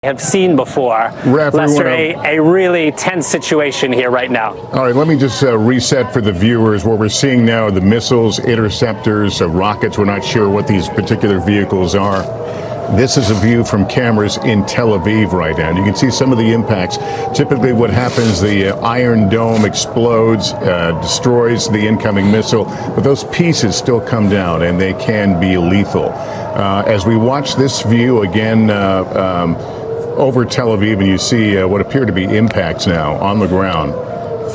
have seen before. Lester, a really tense situation here right now. All right, let me just reset for the viewers. What we're seeing now are the missiles, interceptors, rockets. We're not sure what these particular vehicles are. This is a view from cameras in Tel Aviv right now. And you can see some of the impacts. Typically what happens, the Iron Dome explodes, destroys the incoming missile, but those pieces still come down and they can be lethal. As we watch this view again, over Tel Aviv, and you see what appear to be impacts now on the ground,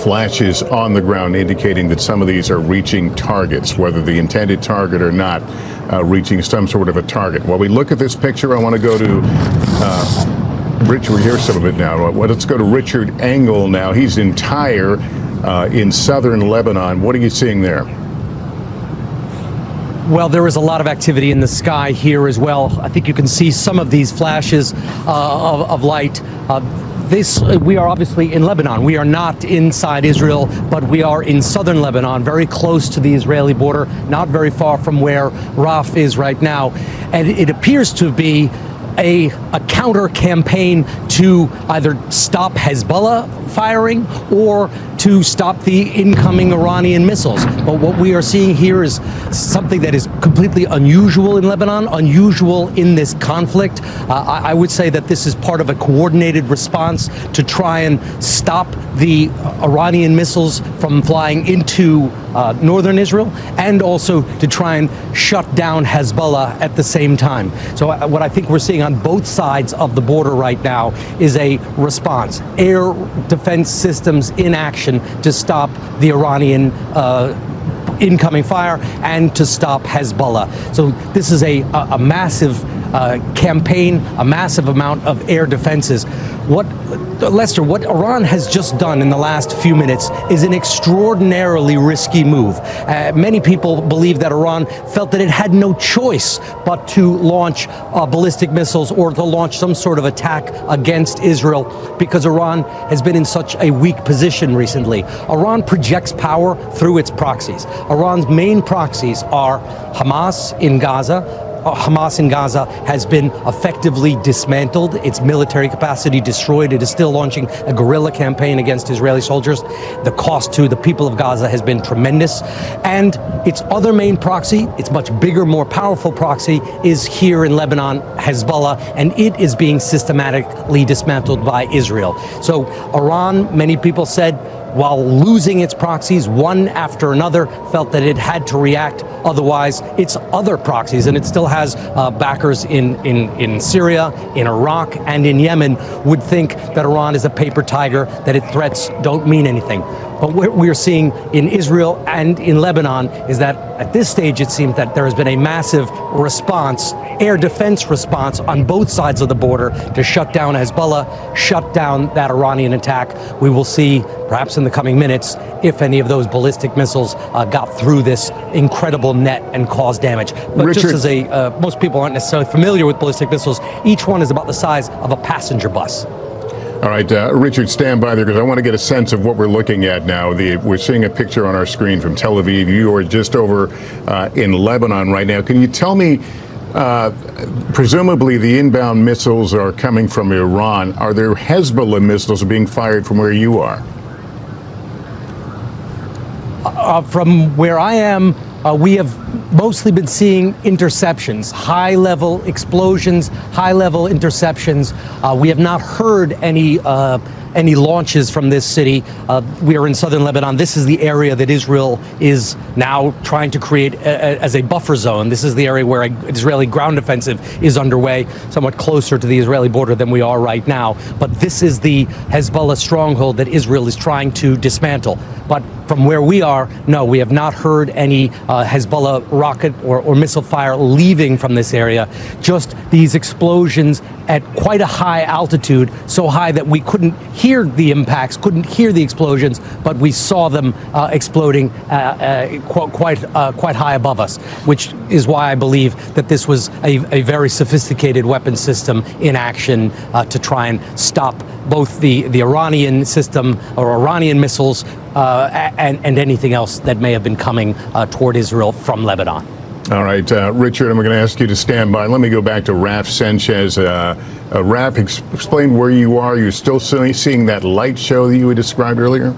flashes on the ground indicating that some of these are reaching targets, whether the intended target or not, reaching some sort of a target. While we look at this picture, I want to go to Richard. Here's some of it now. Let's go to Richard Engel now. He's in Tyre in southern Lebanon. What are you seeing there? Well, there is a lot of activity in the sky here as well. I think you can see some of these flashes of light. We are obviously in Lebanon. We are not inside Israel, but we are in southern Lebanon, very close to the Israeli border, not very far from where Raf is right now. And it appears to be a counter campaign to either stop Hezbollah firing or to stop the incoming Iranian missiles. But what we are seeing here is something that is completely unusual in Lebanon, unusual in this conflict. I would say that this is part of a coordinated response to try and stop the Iranian missiles from flying into northern Israel, and also to try and shut down Hezbollah at the same time. So what I think we're seeing on both sides of the border right now is a response. Air defense systems in action to stop the Iranian incoming fire and to stop Hezbollah. So this is a massive campaign, a massive amount of air defenses. Lester, what Iran has just done in the last few minutes is an extraordinarily risky move. Many people believe that Iran felt that it had no choice but to launch ballistic missiles or to launch some sort of attack against Israel because Iran has been in such a weak position recently. Iran projects power through its proxies. Iran's main proxies are Hamas in Gaza. Hamas in Gaza has been effectively dismantled, its military capacity destroyed. It is still launching a guerrilla campaign against Israeli soldiers. The cost to the people of Gaza has been tremendous. And its other main proxy, its much bigger, more powerful proxy, is here in Lebanon, Hezbollah, and it is being systematically dismantled by Israel. So Iran, many people said, while losing its proxies one after another, felt that it had to react. Otherwise, its other proxies, and it still has backers in Syria, in Iraq, and in Yemen, would think that Iran is a paper tiger, that its threats don't mean anything. But what we're seeing in Israel and in Lebanon is that at this stage, it seems that there has been a massive response, air defense response on both sides of the border to shut down Hezbollah, shut down that Iranian attack. We will see, perhaps in the coming minutes, if any of those ballistic missiles got through this incredible net and caused damage. But Richard, just as most people aren't necessarily familiar with ballistic missiles, each one is about the size of a passenger bus. All right, Richard, stand by there because I want to get a sense of what we're looking at now. We're seeing a picture on our screen from Tel Aviv. You are just over in Lebanon right now. Can you tell me, presumably the inbound missiles are coming from Iran. Are there Hezbollah missiles being fired from where you are? From where I am, we have mostly been seeing interceptions, high-level explosions, high-level interceptions. We have not heard any launches from this city. We are in southern Lebanon. This is the area that Israel is now trying to create as a buffer zone. This is the area where an Israeli ground offensive is underway, somewhat closer to the Israeli border than we are right now. But this is the Hezbollah stronghold that Israel is trying to dismantle. But from where we are, no, we have not heard any Hezbollah rocket or missile fire leaving from this area. Just these explosions at quite a high altitude, so high that we couldn't hear the impacts, couldn't hear the explosions, but we saw them exploding quite high above us, which is why I believe that this was a very sophisticated weapon system in action to try and stop both the Iranian system or Iranian missiles and anything else that may have been coming toward Israel from Lebanon. All right, Richard, I'm going to ask you to stand by. Let me go back to Raf Sanchez. Raf, explain where you are. You're still seeing that light show that you had described earlier?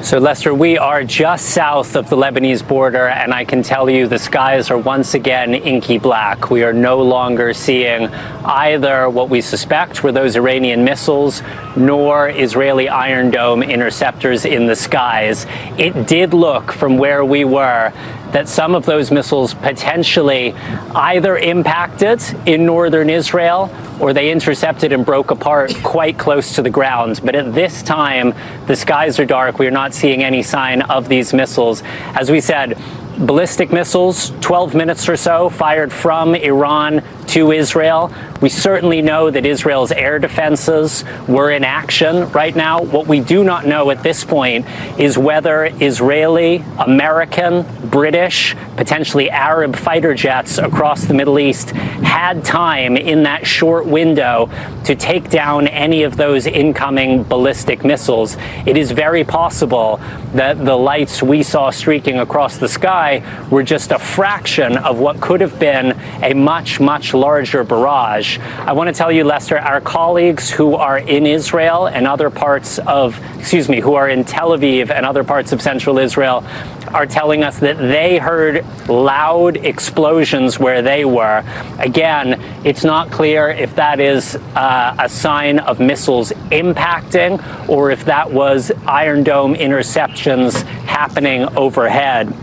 So, Lester, we are just south of the Lebanese border, and I can tell you the skies are once again inky black. We are no longer seeing either what we suspect were those Iranian missiles, nor Israeli Iron Dome interceptors in the skies. It did look from where we were that some of those missiles potentially either impacted in northern Israel or they intercepted and broke apart quite close to the ground. But at this time, the skies are dark. We are not seeing any sign of these missiles. As we said, ballistic missiles, 12 minutes or so, fired from Iran to Israel. We certainly know that Israel's air defenses were in action right now. What we do not know at this point is whether Israeli, American, British, potentially Arab fighter jets across the Middle East had time in that short window to take down any of those incoming ballistic missiles. It is very possible that the lights we saw streaking across the sky were just a fraction of what could have been a much, much larger barrage. I want to tell you, Lester, our colleagues who are in Israel and other parts of, who are in Tel Aviv and other parts of central Israel are telling us that they heard loud explosions where they were. Again, it's not clear if that is a sign of missiles impacting or if that was Iron Dome interceptions happening overhead.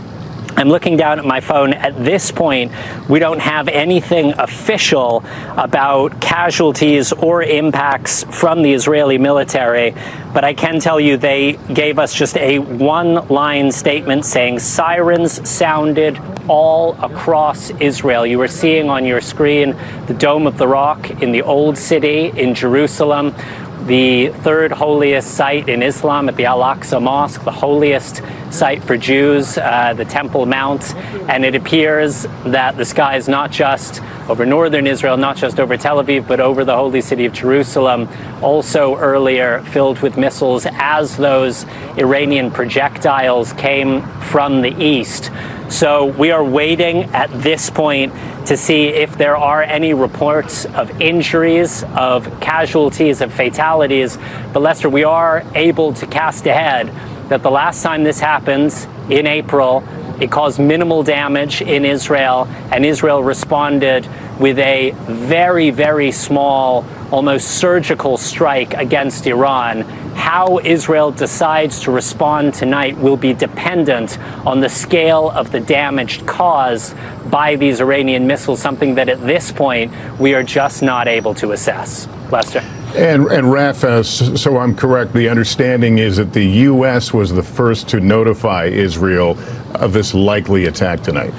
I'm looking down at my phone. At this point, we don't have anything official about casualties or impacts from the Israeli military, but I can tell you they gave us just a one-line statement saying sirens sounded all across Israel. You were seeing on your screen the Dome of the Rock in the Old City in Jerusalem, the third holiest site in Islam at the Al-Aqsa Mosque, the holiest site for Jews, the Temple Mount. And it appears that the sky is not just over northern Israel, not just over Tel Aviv, but over the holy city of Jerusalem, also earlier filled with missiles as those Iranian projectiles came from the east. So we are waiting at this point to see if there are any reports of injuries, of casualties, of fatalities. But Lester, we are able to cast ahead that the last time this happened in April, it caused minimal damage in Israel, and Israel responded with a very, very small, almost surgical strike against Iran. How Israel decides to respond tonight will be dependent on the scale of the damage caused by these Iranian missiles, something that at this point we are just not able to assess. Lester. And Raf, so I'm correct, the understanding is that the U.S. was the first to notify Israel of this likely attack tonight.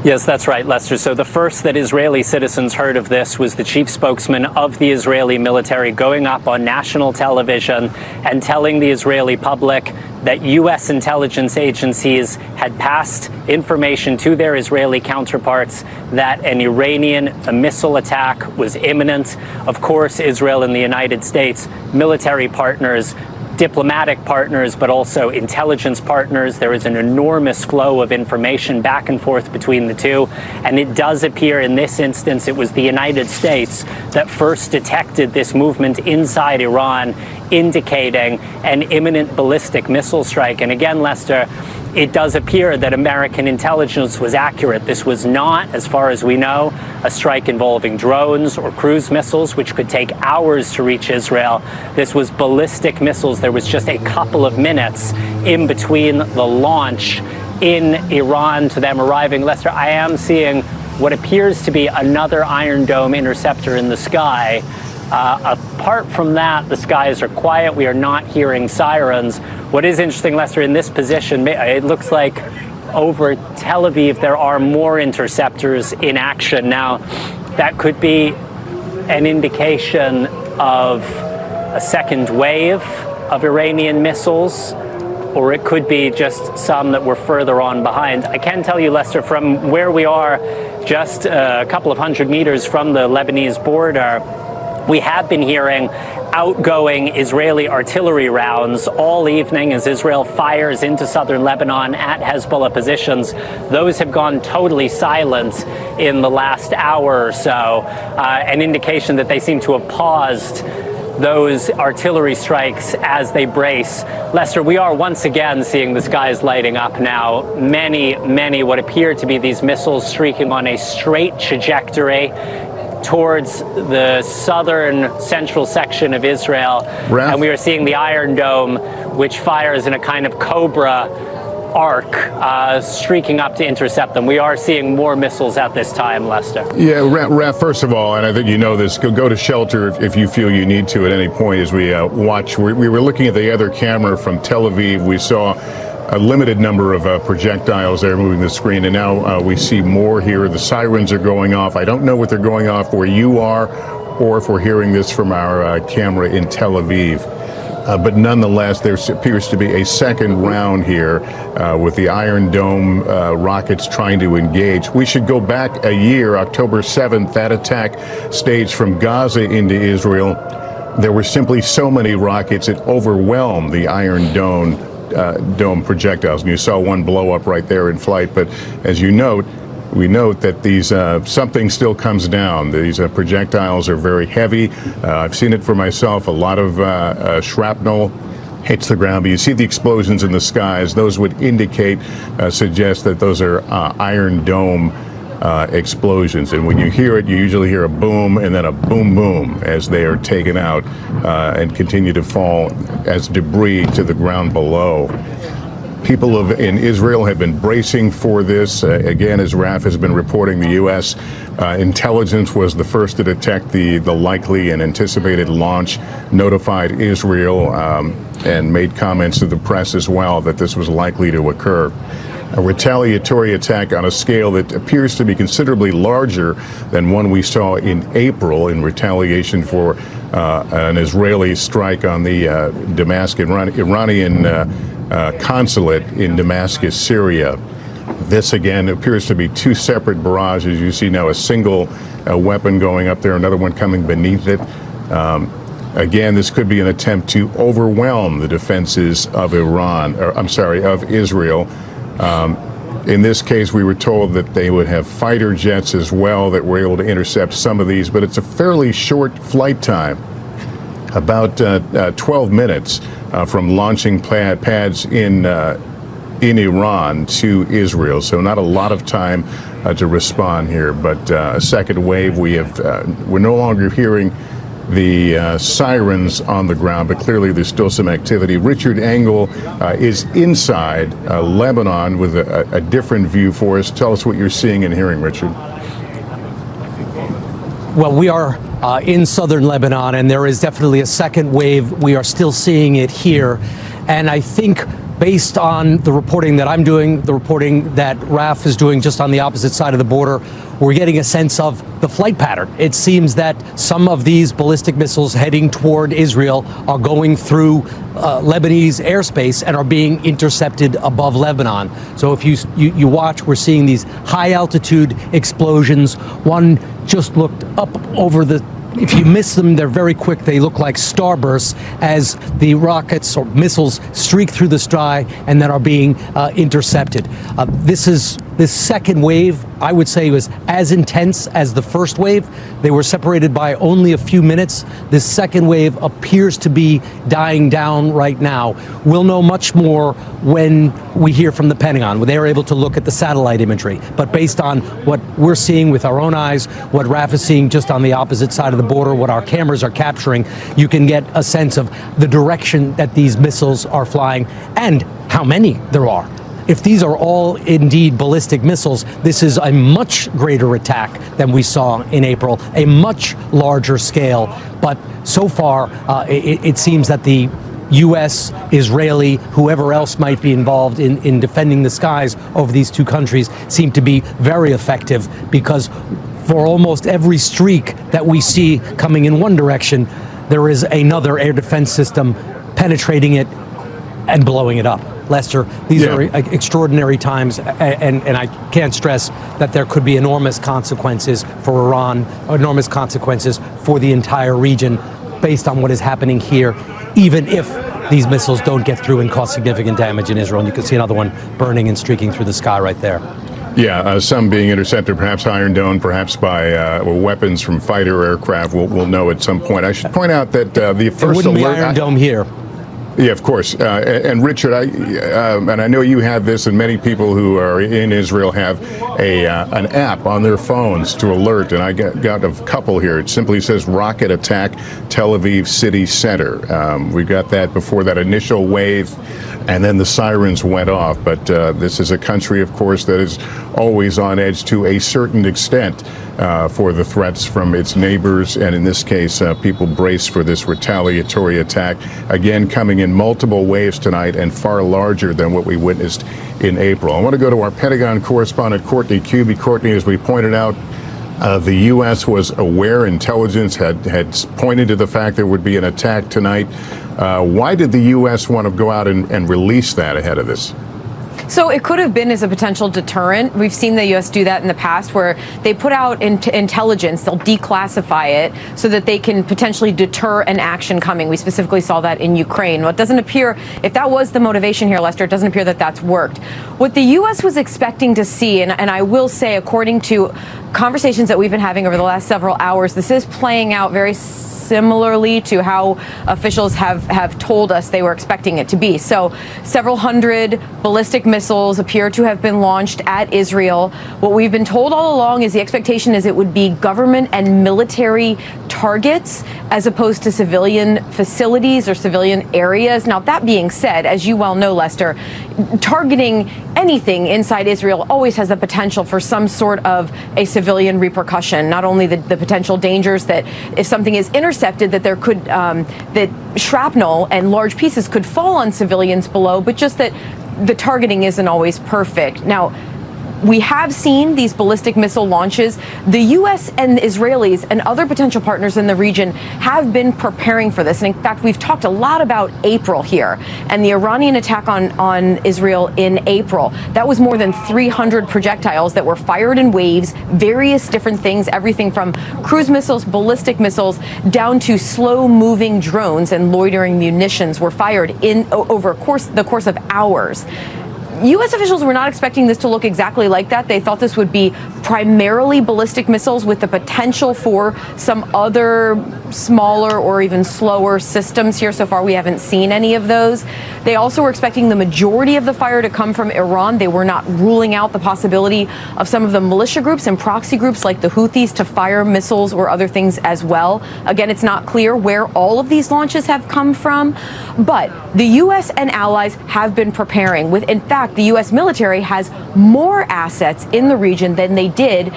Yes, that's right, Lester. So the first that Israeli citizens heard of this was the chief spokesman of the Israeli military going up on national television and telling the Israeli public that U.S. intelligence agencies had passed information to their Israeli counterparts that an Iranian missile attack was imminent. Of course, Israel and the United States, military partners, diplomatic partners, but also intelligence partners. There is an enormous flow of information back and forth between the two. And it does appear in this instance it was the United States that first detected this movement inside Iran, indicating an imminent ballistic missile strike. And again, Lester, it does appear that American intelligence was accurate. This was not, as far as we know, a strike involving drones or cruise missiles, which could take hours to reach Israel. This was ballistic missiles. There was just a couple of minutes in between the launch in Iran to them arriving. Lester, I am seeing what appears to be another Iron Dome interceptor in the sky. Apart from that, the skies are quiet. We are not hearing sirens. What is interesting, Lester, in this position, it looks like over Tel Aviv there are more interceptors in action. Now, that could be an indication of a second wave of Iranian missiles, or it could be just some that were further on behind. I can tell you, Lester, from where we are, just a couple of hundred meters from the Lebanese border, we have been hearing outgoing Israeli artillery rounds all evening as Israel fires into southern Lebanon at Hezbollah positions. Those have gone totally silent in the last hour or so, an indication that they seem to have paused those artillery strikes as they brace. Lester, we are once again seeing the skies lighting up now. Many what appear to be these missiles streaking on a straight trajectory towards the southern central section of Israel. Raf? And we are seeing the Iron Dome, which fires in a kind of cobra arc, streaking up to intercept them. We are seeing more missiles at this time, Lester. Yeah, Raf, first of all, and I think you know this, go to shelter if you feel you need to at any point as we watch. We were looking at the other camera from Tel Aviv. We saw a limited number of projectiles there moving the screen, and now we see more here. The sirens are going off. I don't know what they're going off where you are or if we're hearing this from our camera in Tel Aviv. But nonetheless, there appears to be a second round here with the Iron Dome rockets trying to engage. We should go back a year, October 7th, that attack staged from Gaza into Israel. There were simply so many rockets, it overwhelmed the Iron Dome projectiles. And you saw one blow up right there in flight. But as you note, we note that these something still comes down. These projectiles are very heavy. I've seen it for myself. A lot of shrapnel hits the ground, but you see the explosions in the skies. Those would indicate, suggest that those are Iron Dome explosions. And when you hear it, you usually hear a boom and then a boom boom as they are taken out and continue to fall as debris to the ground below. People in Israel have been bracing for this. Again, as Raf has been reporting, the U.S. Intelligence was the first to detect the likely and anticipated launch, notified Israel, and made comments to the press as well that this was likely to occur. A retaliatory attack on a scale that appears to be considerably larger than one we saw in April in retaliation for an Israeli strike on the Iranian consulate in Damascus, Syria. This again appears to be two separate barrages. You see now a single weapon going up there, another one coming beneath it. Again, this could be an attempt to overwhelm the defenses of of Israel. In this case, we were told that they would have fighter jets as well that were able to intercept some of these, but it's a fairly short flight time, about 12 minutes from launching pads in Iran to Israel. So not a lot of time to respond here, but a second wave. We're no longer hearing the sirens on the ground, but clearly there's still some activity. Richard Engel is inside Lebanon with a different view for us. Tell us what you're seeing and hearing, Richard. Well, we are in southern Lebanon, and there is definitely a second wave. We are still seeing it here. And I think based on the reporting that I'm doing, the reporting that Raf is doing just on the opposite side of the border, we're getting a sense of the flight pattern. It seems that some of these ballistic missiles heading toward Israel are going through Lebanese airspace and are being intercepted above Lebanon. So if you watch, we're seeing these high altitude explosions. One just looked up over the If you miss them, they're very quick. They look like starbursts as the rockets or missiles streak through the sky and then are being intercepted. This second wave, I would say, was as intense as the first wave. They were separated by only a few minutes. This second wave appears to be dying down right now. We'll know much more when we hear from the Pentagon, when they are able to look at the satellite imagery. But based on what we're seeing with our own eyes, what Raf is seeing just on the opposite side of the border, what our cameras are capturing, you can get a sense of the direction that these missiles are flying and how many there are. If these are all indeed ballistic missiles, this is a much greater attack than we saw in April, a much larger scale. But so far, it seems that the U.S., Israeli, whoever else might be involved in defending the skies over these two countries seem to be very effective, because for almost every streak that we see coming in one direction, there is another air defense system penetrating it and blowing it up. Lester, these are extraordinary times, and I can't stress that there could be enormous consequences for Iran, enormous consequences for the entire region. based on what is happening here, even if these missiles don't get through and cause significant damage in Israel. And you can see another one burning and streaking through the sky right there. Yeah, some being intercepted, perhaps Iron Dome, perhaps by weapons from fighter aircraft. We'll know at some point. I should point out that the first it wouldn't alert, be Iron Dome here. Yeah, of course. And Richard, and I know you have this, and many people who are in Israel have an app on their phones to alert. And I got a couple here. It simply says "Rocket Attack Tel Aviv City Center." We got that before that initial wave, and then the sirens went off. But this is a country, of course, that is always on edge to a certain extent for the threats from its neighbors, and in this case, people brace for this retaliatory attack. Again, coming in multiple waves tonight and far larger than what we witnessed in April. I want to go to our Pentagon correspondent, Courtney Kube. Courtney, as we pointed out, the U.S. was aware, intelligence had pointed to the fact there would be an attack tonight. Why did the U.S. want to go out and release that ahead of this? So it could have been as a potential deterrent. We've seen the U.S. do that in the past, where they put out intelligence, they'll declassify it so that they can potentially deter an action coming. We specifically saw that in Ukraine. Well, it doesn't appear, if that was the motivation here, Lester, it doesn't appear that that's worked. What the U.S. was expecting to see, and I will say, according to conversations that we've been having over the last several hours, this is playing out very similarly to how officials have told us they were expecting it to be. So several hundred ballistic missiles appear to have been launched at Israel. What we've been told all along is the expectation is it would be government and military targets as opposed to civilian facilities or civilian areas. Now, that being said, as you well know, Lester, targeting anything inside Israel always has the potential for some sort of a civilian repercussion. Not only the potential dangers that if something is intercepted, that there could that shrapnel and large pieces could fall on civilians below, but just that the targeting isn't always perfect. Now, we have seen these ballistic missile launches. The U.S. and the Israelis and other potential partners in the region have been preparing for this. And in fact, we've talked a lot about April here and the Iranian attack on Israel in April. That was more than 300 projectiles that were fired in waves, various different things, everything from cruise missiles, ballistic missiles, down to slow-moving drones and loitering munitions were fired in over the course of hours. U.S. officials were not expecting this to look exactly like that. They thought this would be primarily ballistic missiles with the potential for some other smaller or even slower systems here. So far, we haven't seen any of those. They also were expecting the majority of the fire to come from Iran. They were not ruling out the possibility of some of the militia groups and proxy groups like the Houthis to fire missiles or other things as well. Again, it's not clear where all of these launches have come from, but the U.S. and allies have been preparing. In fact, the U.S. military has more assets in the region than they did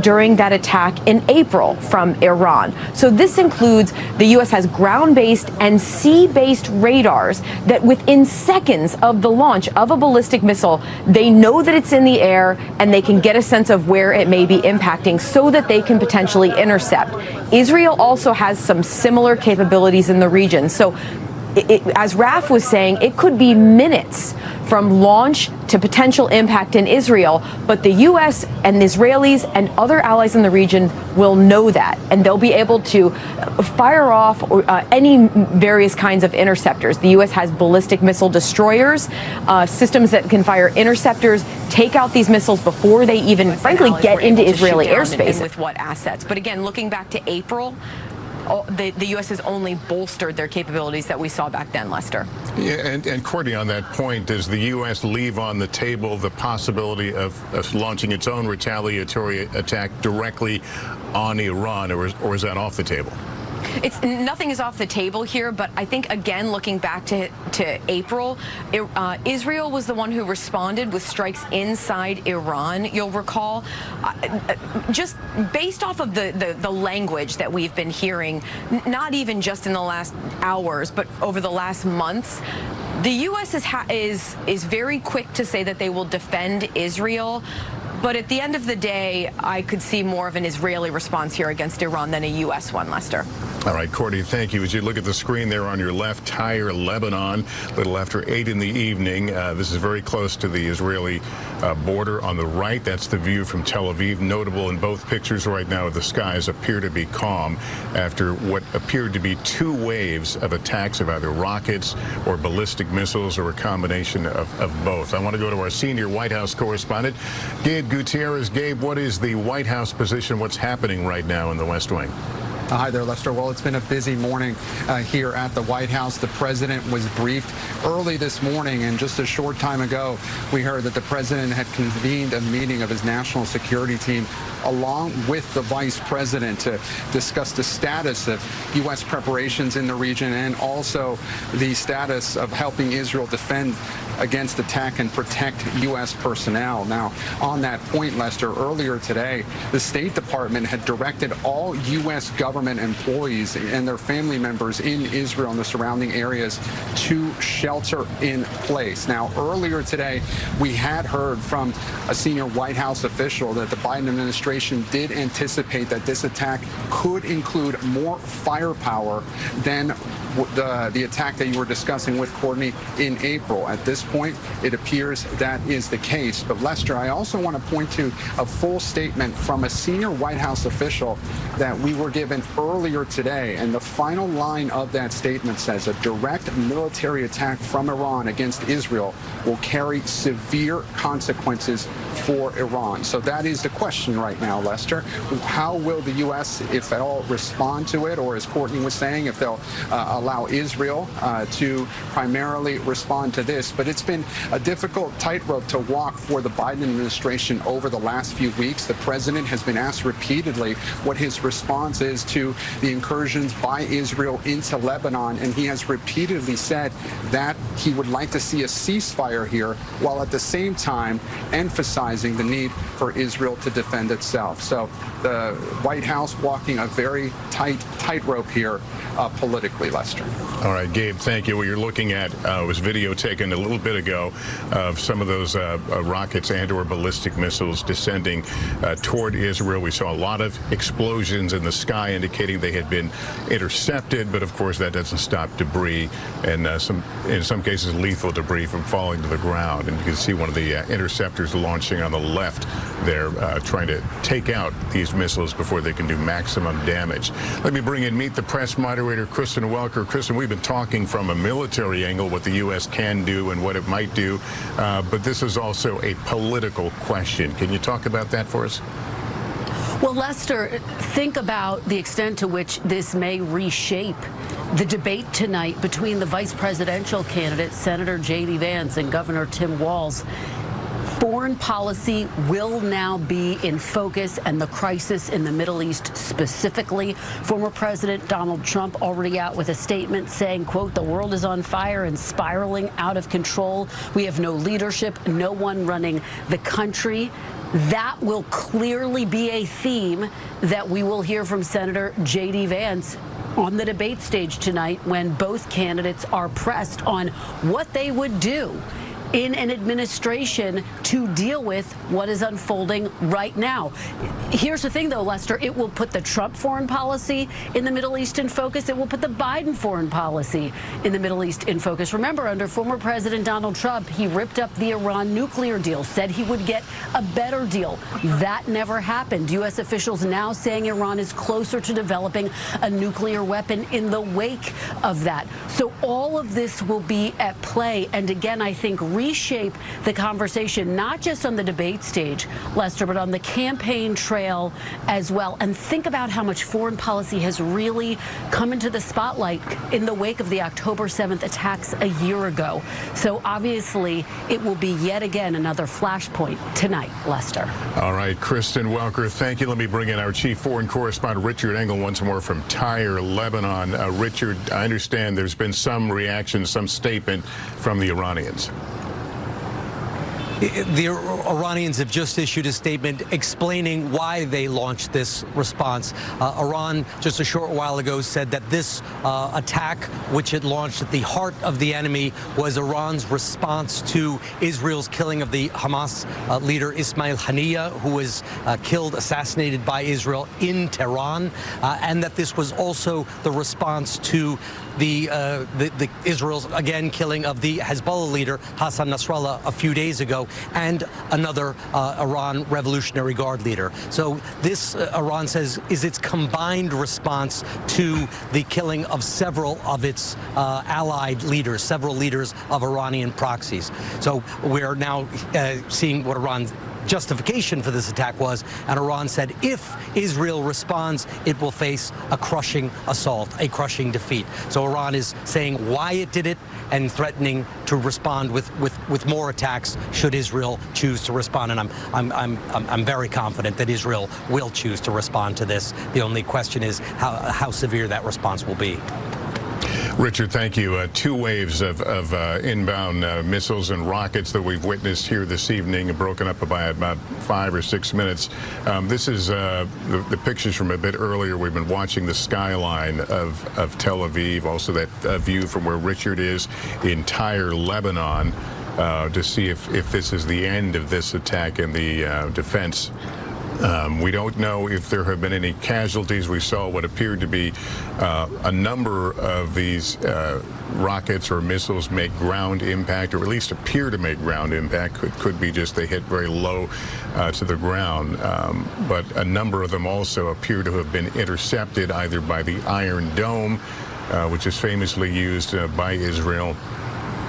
during that attack in April from Iran. So this includes the U.S. has ground-based and sea-based radars that within seconds of the launch of a ballistic missile, they know that it's in the air and they can get a sense of where it may be impacting so that they can potentially intercept. Israel also has some similar capabilities in the region. So as Raf was saying, it could be minutes from launch to potential impact in Israel, but the U.S. and the Israelis and other allies in the region will know that, and they'll be able to fire off any various kinds of interceptors. The U.S. has ballistic missile destroyers, systems that can fire interceptors, take out these missiles before they even, frankly, get into Israeli airspace. And with what assets? But again, looking back to April, the U.S. has only bolstered their capabilities that we saw back then, Lester. Yeah, and Courtney, on that point, does the U.S. leave on the table the possibility of launching its own retaliatory attack directly on Iran, or is that off the table? Nothing is off the table here, but I think, again, looking back to April, Israel was the one who responded with strikes inside Iran, you'll recall. Just based off of the language that we've been hearing, not even just in the last hours, but over the last months, the U.S. is very quick to say that they will defend Israel. But at the end of the day, I could see more of an Israeli response here against Iran than a U.S. one, Lester. All right, Courtney, thank you. As you look at the screen there on your left, Tyre, Lebanon, a little after 8 in the evening. This is very close to the Israeli border. On the right, that's the view from Tel Aviv. Notable in both pictures right now, the skies appear to be calm after what appeared to be 2 waves of attacks of either rockets or ballistic missiles or a combination of both. I want to go to our senior White House correspondent, Gabe Gutierrez. Gabe, what is the White House position? What's happening right now in the West Wing? Hi there, Lester. Well, it's been a busy morning here at the White House. The president was briefed early this morning, and just a short time ago, we heard that the president had convened a meeting of his national security team along with the vice president to discuss the status of U.S. preparations in the region and also the status of helping Israel defend against attack and protect U.S. personnel. Now, on that point, Lester, earlier today, the State Department had directed all U.S. government employees and their family members in Israel and the surrounding areas to shelter in place. Now, earlier today, we had heard from a senior White House official that the Biden administration did anticipate that this attack could include more firepower than the attack that you were discussing with Courtney in April. At this point, it appears that is the case. But Lester, I also want to point to a full statement from a senior White House official that we were given earlier today. And the final line of that statement says a direct military attack from Iran against Israel will carry severe consequences for Iran. So that is the question right now, Lester. How will the U.S., if at all, respond to it? Or as Courtney was saying, if they'll allow Israel to primarily respond to this. But it's been a difficult tightrope to walk for the Biden administration over the last few weeks. The president has been asked repeatedly what his response is to the incursions by Israel into Lebanon, and he has repeatedly said that he would like to see a ceasefire here, while at the same time emphasizing the need for Israel to defend itself. So the White House walking a very tightrope here politically, Lester. All right, Gabe, thank you. What you're looking at was video taken a little bit ago of some of those rockets and or ballistic missiles descending toward Israel. We saw a lot of explosions in the sky indicating they had been intercepted, but of course that doesn't stop debris and in some cases lethal debris from falling to the ground. And you can see one of the interceptors launching on the left there, trying to take out these missiles before they can do maximum damage. Let me bring in Meet the Press moderator Kristen Welker. Kristen, we've been talking from a military angle what the U.S. can do and what it might do, but this is also a political question. Can you talk about that for us? Well, Lester, think about the extent to which this may reshape the debate tonight between the vice presidential candidate, Senator J.D. Vance, and Governor Tim Walz. Foreign policy will now be in focus, and the crisis in the Middle East specifically. Former President Donald Trump already out with a statement saying, quote, the world is on fire and spiraling out of control. We have no leadership, no one running the country. That will clearly be a theme that we will hear from Senator J.D. Vance on the debate stage tonight when both candidates are pressed on what they would do in an administration to deal with what is unfolding right now. Here's the thing, though, Lester. It will put the Trump foreign policy in the Middle East in focus. It will put the Biden foreign policy in the Middle East in focus. Remember, under former President Donald Trump, he ripped up the Iran nuclear deal, said he would get a better deal. That never happened. U.S. officials now saying Iran is closer to developing a nuclear weapon in the wake of that. So all of this will be at play. And again, I think reshape the conversation, not just on the debate stage, Lester, but on the campaign trail as well. And think about how much foreign policy has really come into the spotlight in the wake of the October 7th attacks a year ago. So obviously, it will be yet again another flashpoint tonight, Lester. All right, Kristen Welker, thank you. Let me bring in our chief foreign correspondent, Richard Engel, once more from Tyre, Lebanon. Richard, I understand there's been some reaction, some statement from the Iranians. The Iranians have just issued a statement explaining why they launched this response. Iran, just a short while ago, said that this attack, which it launched at the heart of the enemy, was Iran's response to Israel's killing of the Hamas leader Ismail Haniyeh, who was killed, assassinated by Israel in Tehran, and that this was also the response to the Israel's, again, killing of the Hezbollah leader Hassan Nasrallah a few days ago, and another Iran Revolutionary Guard leader. So this, Iran says, is its combined response to the killing of several of its allied leaders, several leaders of Iranian proxies. So we're now seeing what Iran's justification for this attack was, and Iran said if Israel responds, it will face a crushing assault, a crushing defeat. So Iran is saying why it did it and threatening to respond with more attacks should Israel choose to respond. And I'm very confident that Israel will choose to respond to this. The only question is how severe that response will be. Richard, thank you. Two waves of inbound missiles and rockets that we've witnessed here this evening, broken up by about 5 or 6 minutes. This is the pictures from a bit earlier. We've been watching the skyline of Tel Aviv, also that view from where Richard is in Tyre, Lebanon, to see if this is the end of this attack and the defense. We don't know if there have been any casualties. We saw what appeared to be a number of these rockets or missiles make ground impact, or at least appear to make ground impact. Could be just they hit very low to the ground. But a number of them also appear to have been intercepted either by the Iron Dome, which is famously used by Israel,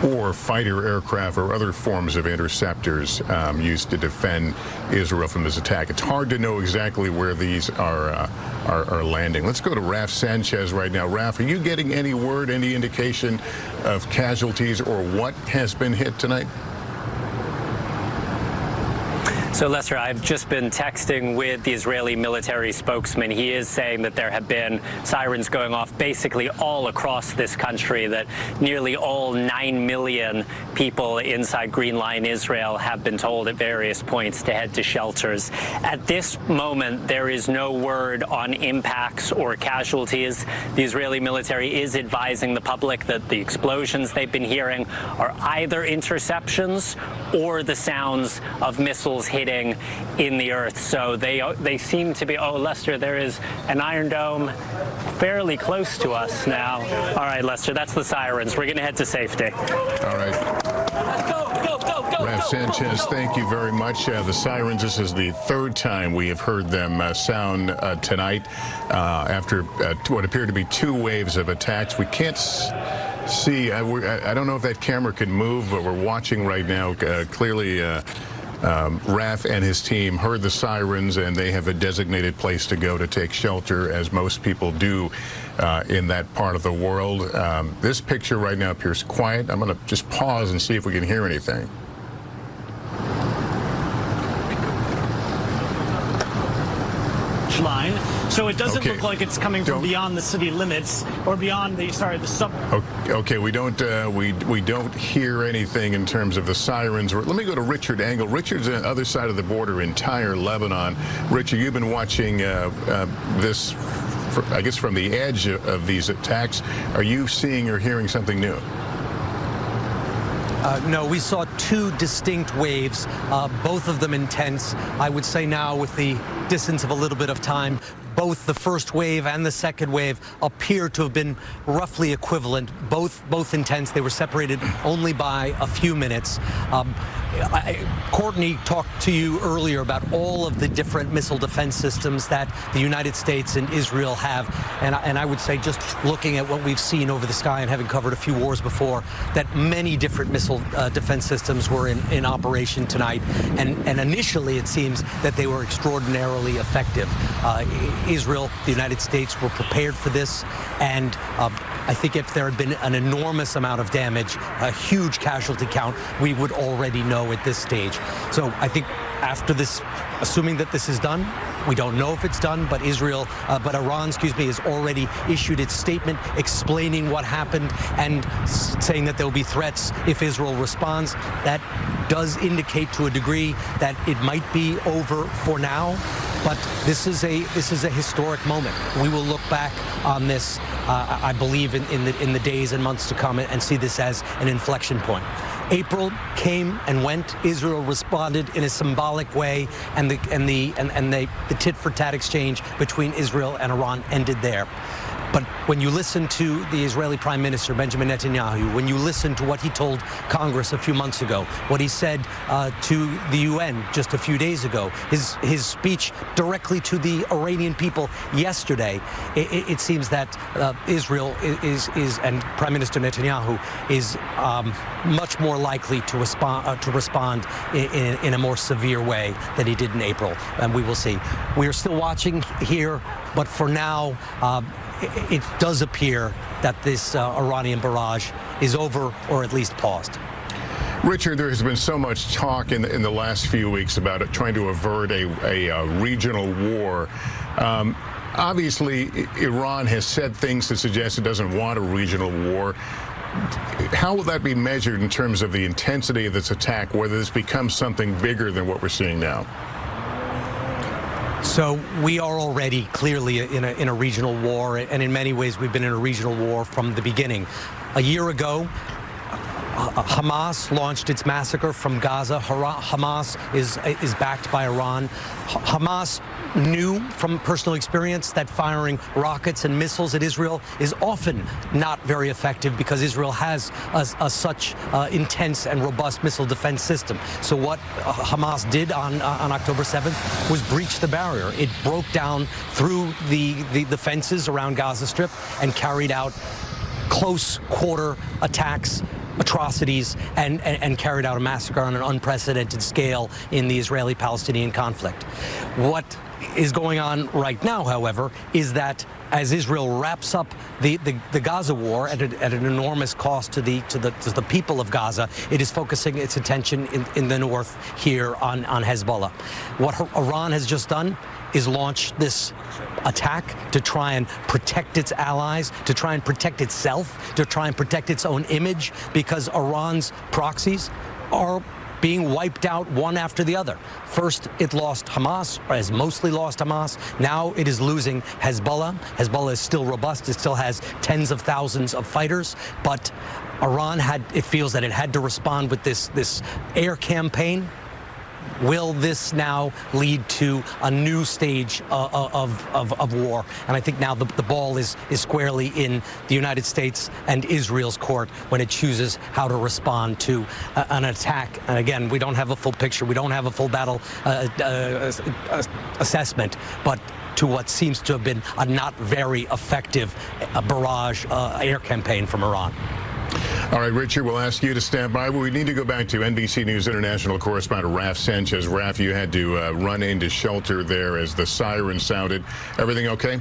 or fighter aircraft or other forms of interceptors used to defend Israel from this attack. It's hard to know exactly where these are landing. Let's go to Raf Sanchez right now. Raf, are you getting any word, any indication of casualties or what has been hit tonight? So, Lester, I've just been texting with the Israeli military spokesman. He is saying that there have been sirens going off basically all across this country, that nearly all 9 million people inside Green Line, Israel, have been told at various points to head to shelters. At this moment, there is no word on impacts or casualties. The Israeli military is advising the public that the explosions they've been hearing are either interceptions or the sounds of missiles hitting in the earth. So they seem to be, oh, Lester, there is an Iron Dome fairly close to us now. All right, Lester, that's the sirens. We're going to head to safety. All right. Raf Sanchez, thank you very much. The sirens, this is the third time we have heard them sound tonight after what appear to be 2 waves of attacks. We can't see, I don't know if that camera can move, but we're watching right now. Clearly, Raf and his team heard the sirens, and they have a designated place to go to take shelter, as most people do in that part of the world. This picture right now appears quiet. I'm going to just pause and see if we can hear anything. Line, so it doesn't look like it's coming from beyond the city limits or beyond the sub. Okay, we don't hear anything in terms of the sirens. Let me go to Richard Engel. Richard's on the other side of the border in Tyre, Lebanon. Richard, you've been watching this, I guess, from the edge of these attacks. Are you seeing or hearing something new? No, we saw 2 distinct waves, both of them intense. I would say now, with the distance of a little bit of time, both the first wave and the second wave appear to have been roughly equivalent, both intense. They were separated only by a few minutes. Courtney talked to you earlier about all of the different missile defense systems that the United States and Israel have. And I would say, just looking at what we've seen over the sky and having covered a few wars before, that many different missile defense systems were in operation tonight. And initially, it seems that they were extraordinarily effective. Israel, the United States were prepared for this. And I think if there had been an enormous amount of damage, a huge casualty count, we would already know at this stage. So I think after this assuming that this is done, we don't know if it's done, but Iran, has already issued its statement explaining what happened and saying that there will be threats if Israel responds. That does indicate to a degree that it might be over for now, but this is a historic moment. We will look back on this, I believe, in the days and months to come and see this as an inflection point. April came and went. Israel responded in a symbolic way, and the tit-for-tat exchange between Israel and Iran ended there. But when you listen to the Israeli Prime Minister, Benjamin Netanyahu, when you listen to what he told Congress a few months ago, what he said to the UN just a few days ago, his speech directly to the Iranian people yesterday, it seems that Israel is and Prime Minister Netanyahu is much more likely to respond in a more severe way than he did in April, and we will see. We are still watching here, but for now, it does appear that this Iranian barrage is over, or at least paused. Richard, there has been so much talk in the last few weeks about trying to avert a regional war. Obviously, Iran has said things to suggest it doesn't want a regional war. How will that be measured in terms of the intensity of this attack, whether this becomes something bigger than what we're seeing now? So we are already clearly in a regional war, and in many ways we've been in a regional war from the beginning. A year ago, Hamas launched its massacre from Gaza. Hamas is backed by Iran. Hamas knew from personal experience that firing rockets and missiles at Israel is often not very effective because Israel has such intense and robust missile defense system. So what Hamas did on October 7th was breach the barrier. It broke down through the fences around Gaza Strip and carried out close quarter attacks, atrocities, and carried out a massacre on an unprecedented scale in the Israeli-Palestinian conflict. What is going on right now, however, is that as Israel wraps up the Gaza war at an enormous cost to the people of Gaza, it is focusing its attention in the north here on Hezbollah. What Iran has just done is launch this attack to try and protect its allies, to try and protect itself, to try and protect its own image, because Iran's proxies are being wiped out one after the other. First, it lost Hamas, or has mostly lost Hamas. Now it is losing Hezbollah. Hezbollah is still robust. It still has tens of thousands of fighters, but Iran feels that it had to respond with this air campaign. Will this now lead to a new stage of war? And I think now the ball is squarely in the United States and Israel's court when it chooses how to respond to an attack. And again, we don't have a full picture. We don't have a full battle assessment, but to what seems to have been a not very effective barrage air campaign from Iran. All right, Richard, we'll ask you to stand by. We need to go back to NBC News international correspondent Raf Sanchez. Raf, you had to run into shelter there as the siren sounded. Everything okay?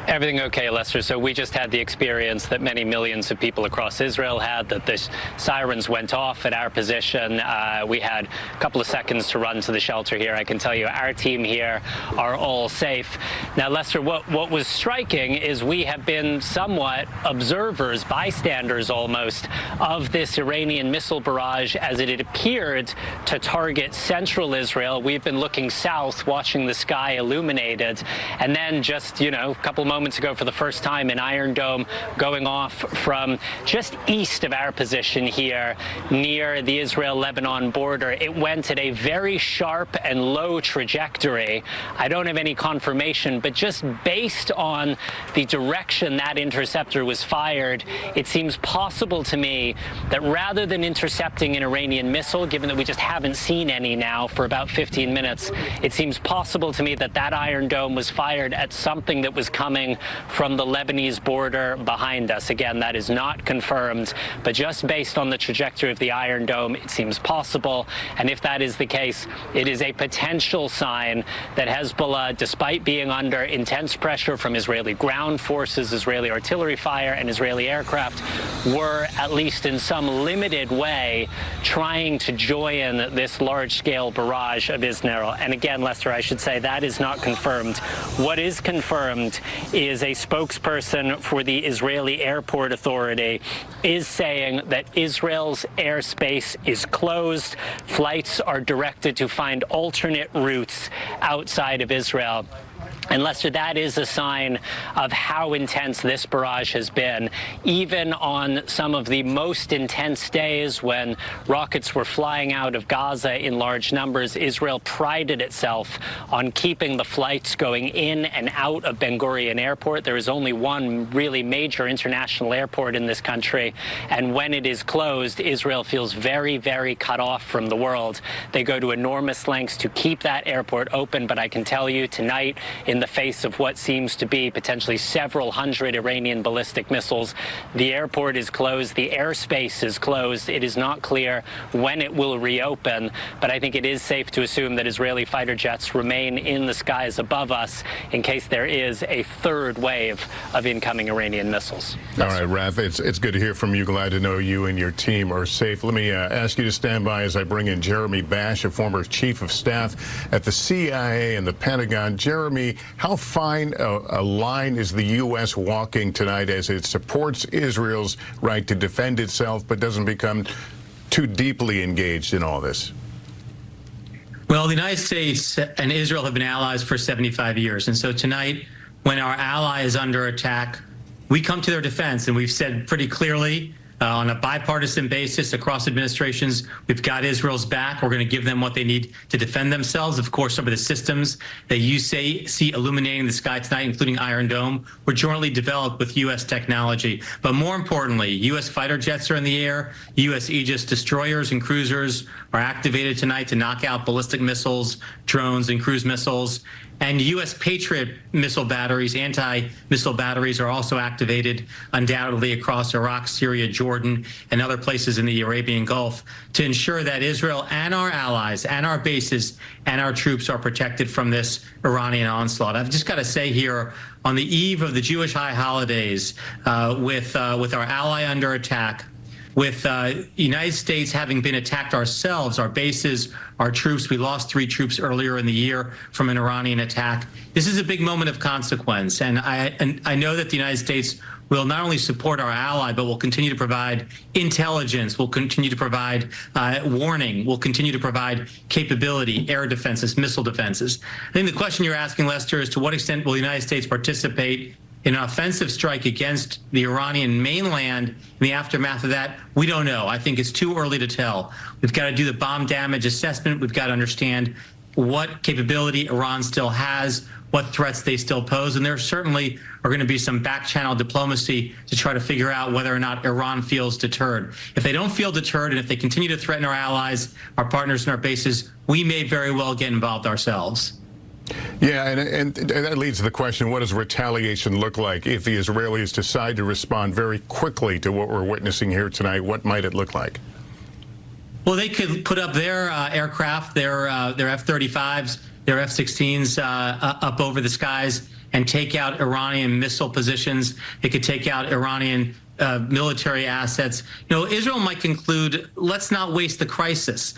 Everything okay, Lester. So we just had the experience that many millions of people across Israel had, that the sirens went off at our position. We had a couple of seconds to run to the shelter here. I can tell you our team here are all safe. Now, Lester, what was striking is we have been somewhat observers, bystanders almost, of this Iranian missile barrage as it appeared to target central Israel. We've been looking south, watching the sky illuminated, and then just, a couple moments ago, for the first time, an Iron Dome going off from just east of our position here near the Israel-Lebanon border. It went at a very sharp and low trajectory. I don't have any confirmation, but just based on the direction that interceptor was fired, it seems possible to me that rather than intercepting an Iranian missile, given that we just haven't seen any now for about 15 minutes, it seems possible to me that that Iron Dome was fired at something that was coming from the Lebanese border behind us. Again, that is not confirmed, but just based on the trajectory of the Iron Dome, it seems possible. And if that is the case, it is a potential sign that Hezbollah, despite being under intense pressure from Israeli ground forces, Israeli artillery fire, and Israeli aircraft, were, at least in some limited way, trying to join this large-scale barrage of Israel. And again, Lester, I should say that is not confirmed. What is confirmed is a spokesperson for the Israeli Airport Authority is saying that Israel's airspace is closed. Flights are directed to find alternate routes outside of Israel. And Lester, that is a sign of how intense this barrage has been. Even on some of the most intense days when rockets were flying out of Gaza in large numbers, Israel prided itself on keeping the flights going in and out of Ben Gurion Airport. There is only one really major international airport in this country. And when it is closed, Israel feels very, very cut off from the world. They go to enormous lengths to keep that airport open. But I can tell you tonight, in the face of what seems to be potentially several hundred Iranian ballistic missiles, the airport is closed, the airspace is closed. It is not clear when it will reopen, but I think it is safe to assume that Israeli fighter jets remain in the skies above us in case there is a third wave of incoming Iranian missiles. All right, Raf, it's good to hear from you. Glad to know you and your team are safe. Let me ask you to stand by as I bring in Jeremy Bash, a former chief of staff at the CIA and the Pentagon. Jeremy, how fine a line is the U.S. walking tonight as it supports Israel's right to defend itself but doesn't become too deeply engaged in all this? Well, the United States and Israel have been allies for 75 years. And so tonight, when our ally is under attack, we come to their defense. And we've said pretty clearly on a bipartisan basis across administrations, we've got Israel's back. We're going to give them what they need to defend themselves. Of course, some of the systems that you see illuminating the sky tonight, including Iron Dome, were jointly developed with U.S. technology. But more importantly, U.S. fighter jets are in the air. U.S. Aegis destroyers and cruisers are activated tonight to knock out ballistic missiles, drones, and cruise missiles. And U.S. Patriot missile batteries, anti-missile batteries, are also activated undoubtedly across Iraq, Syria, Jordan, and other places in the Arabian Gulf to ensure that Israel and our allies and our bases and our troops are protected from this Iranian onslaught. I've just got to say here, on the eve of the Jewish high holidays, with our ally under attack, with the United States having been attacked ourselves, our bases, our troops, we lost 3 troops earlier in the year from an Iranian attack. This is a big moment of consequence. And I know that the United States will not only support our ally, but will continue to provide intelligence, will continue to provide warning, will continue to provide capability, air defenses, missile defenses. I think the question you're asking, Lester, is to what extent will the United States participate in an offensive strike against the Iranian mainland in the aftermath of that? We don't know. I think it's too early to tell. We've got to do the bomb damage assessment. We've got to understand what capability Iran still has, what threats they still pose. And there certainly are going to be some back-channel diplomacy to try to figure out whether or not Iran feels deterred. If they don't feel deterred, and if they continue to threaten our allies, our partners, and our bases, we may very well get involved ourselves. Yeah, and that leads to the question, what does retaliation look like if the Israelis decide to respond very quickly to what we're witnessing here tonight? What might it look like? Well, they could put up their aircraft, their F-35s, their F-16s up over the skies and take out Iranian missile positions. They could take out Iranian military assets. You know, Israel might conclude, let's not waste the crisis.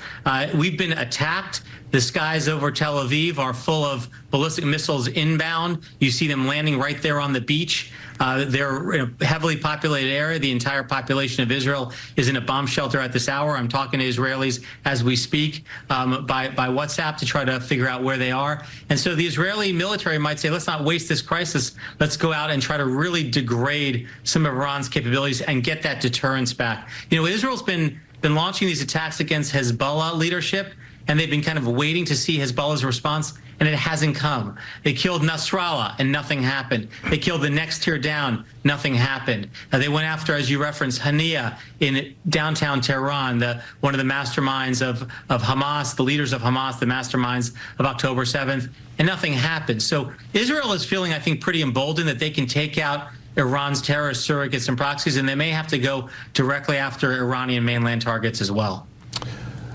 We've been attacked. The skies over Tel Aviv are full of ballistic missiles inbound. You see them landing right there on the beach. They're in a heavily populated area. The entire population of Israel is in a bomb shelter at this hour. I'm talking to Israelis as we speak by WhatsApp to try to figure out where they are. And so the Israeli military might say, let's not waste this crisis. Let's go out and try to really degrade some of Iran's capabilities and get that deterrence back. You know, Israel's been launching these attacks against Hezbollah leadership, and they've been kind of waiting to see Hezbollah's response, and it hasn't come. They killed Nasrallah, and nothing happened. They killed the next tier down, nothing happened. They went after, as you referenced, Haniya in downtown Tehran, one of the masterminds of Hamas, the leaders of Hamas, the masterminds of October 7th, and nothing happened. So Israel is feeling, I think, pretty emboldened that they can take out Iran's terrorist surrogates and proxies, and they may have to go directly after Iranian mainland targets as well.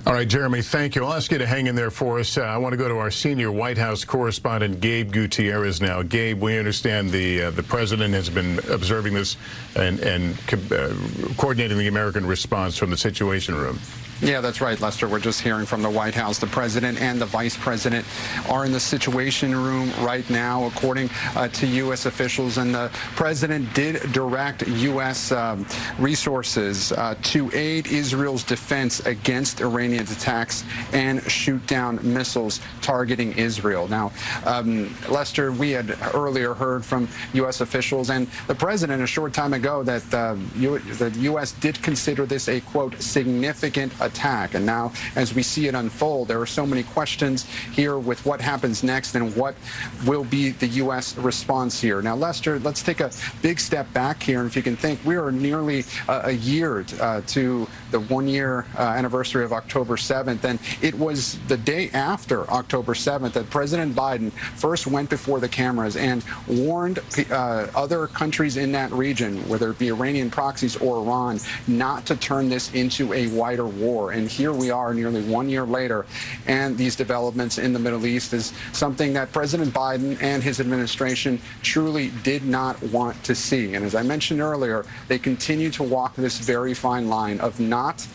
All right, Jeremy, thank you. I'll ask you to hang in there for us. I want to go to our senior White House correspondent, Gabe Gutierrez now. Gabe, we understand the president has been observing this and coordinating the American response from the Situation Room. Yeah, that's right, Lester. We're just hearing from the White House. The president and the vice president are in the Situation Room right now, according to U.S. officials. And the president did direct U.S. resources to aid Israel's defense against Iranian attacks and shoot down missiles targeting Israel. Now, Lester, we had earlier heard from U.S. officials and the president a short time ago that the U.S. did consider this a, quote, significant attack. And now, as we see it unfold, there are so many questions here with what happens next and what will be the U.S. response here. Now, Lester, let's take a big step back here. And if you can think, we are nearly a year to the one-year anniversary of October 7th. And it was the day after October 7th that President Biden first went before the cameras and warned other countries in that region, whether it be Iranian proxies or Iran, not to turn this into a wider war. And here we are nearly 1 year later, and these developments in the Middle East is something that President Biden and his administration truly did not want to see. And as I mentioned earlier, they continue to walk this very fine line of not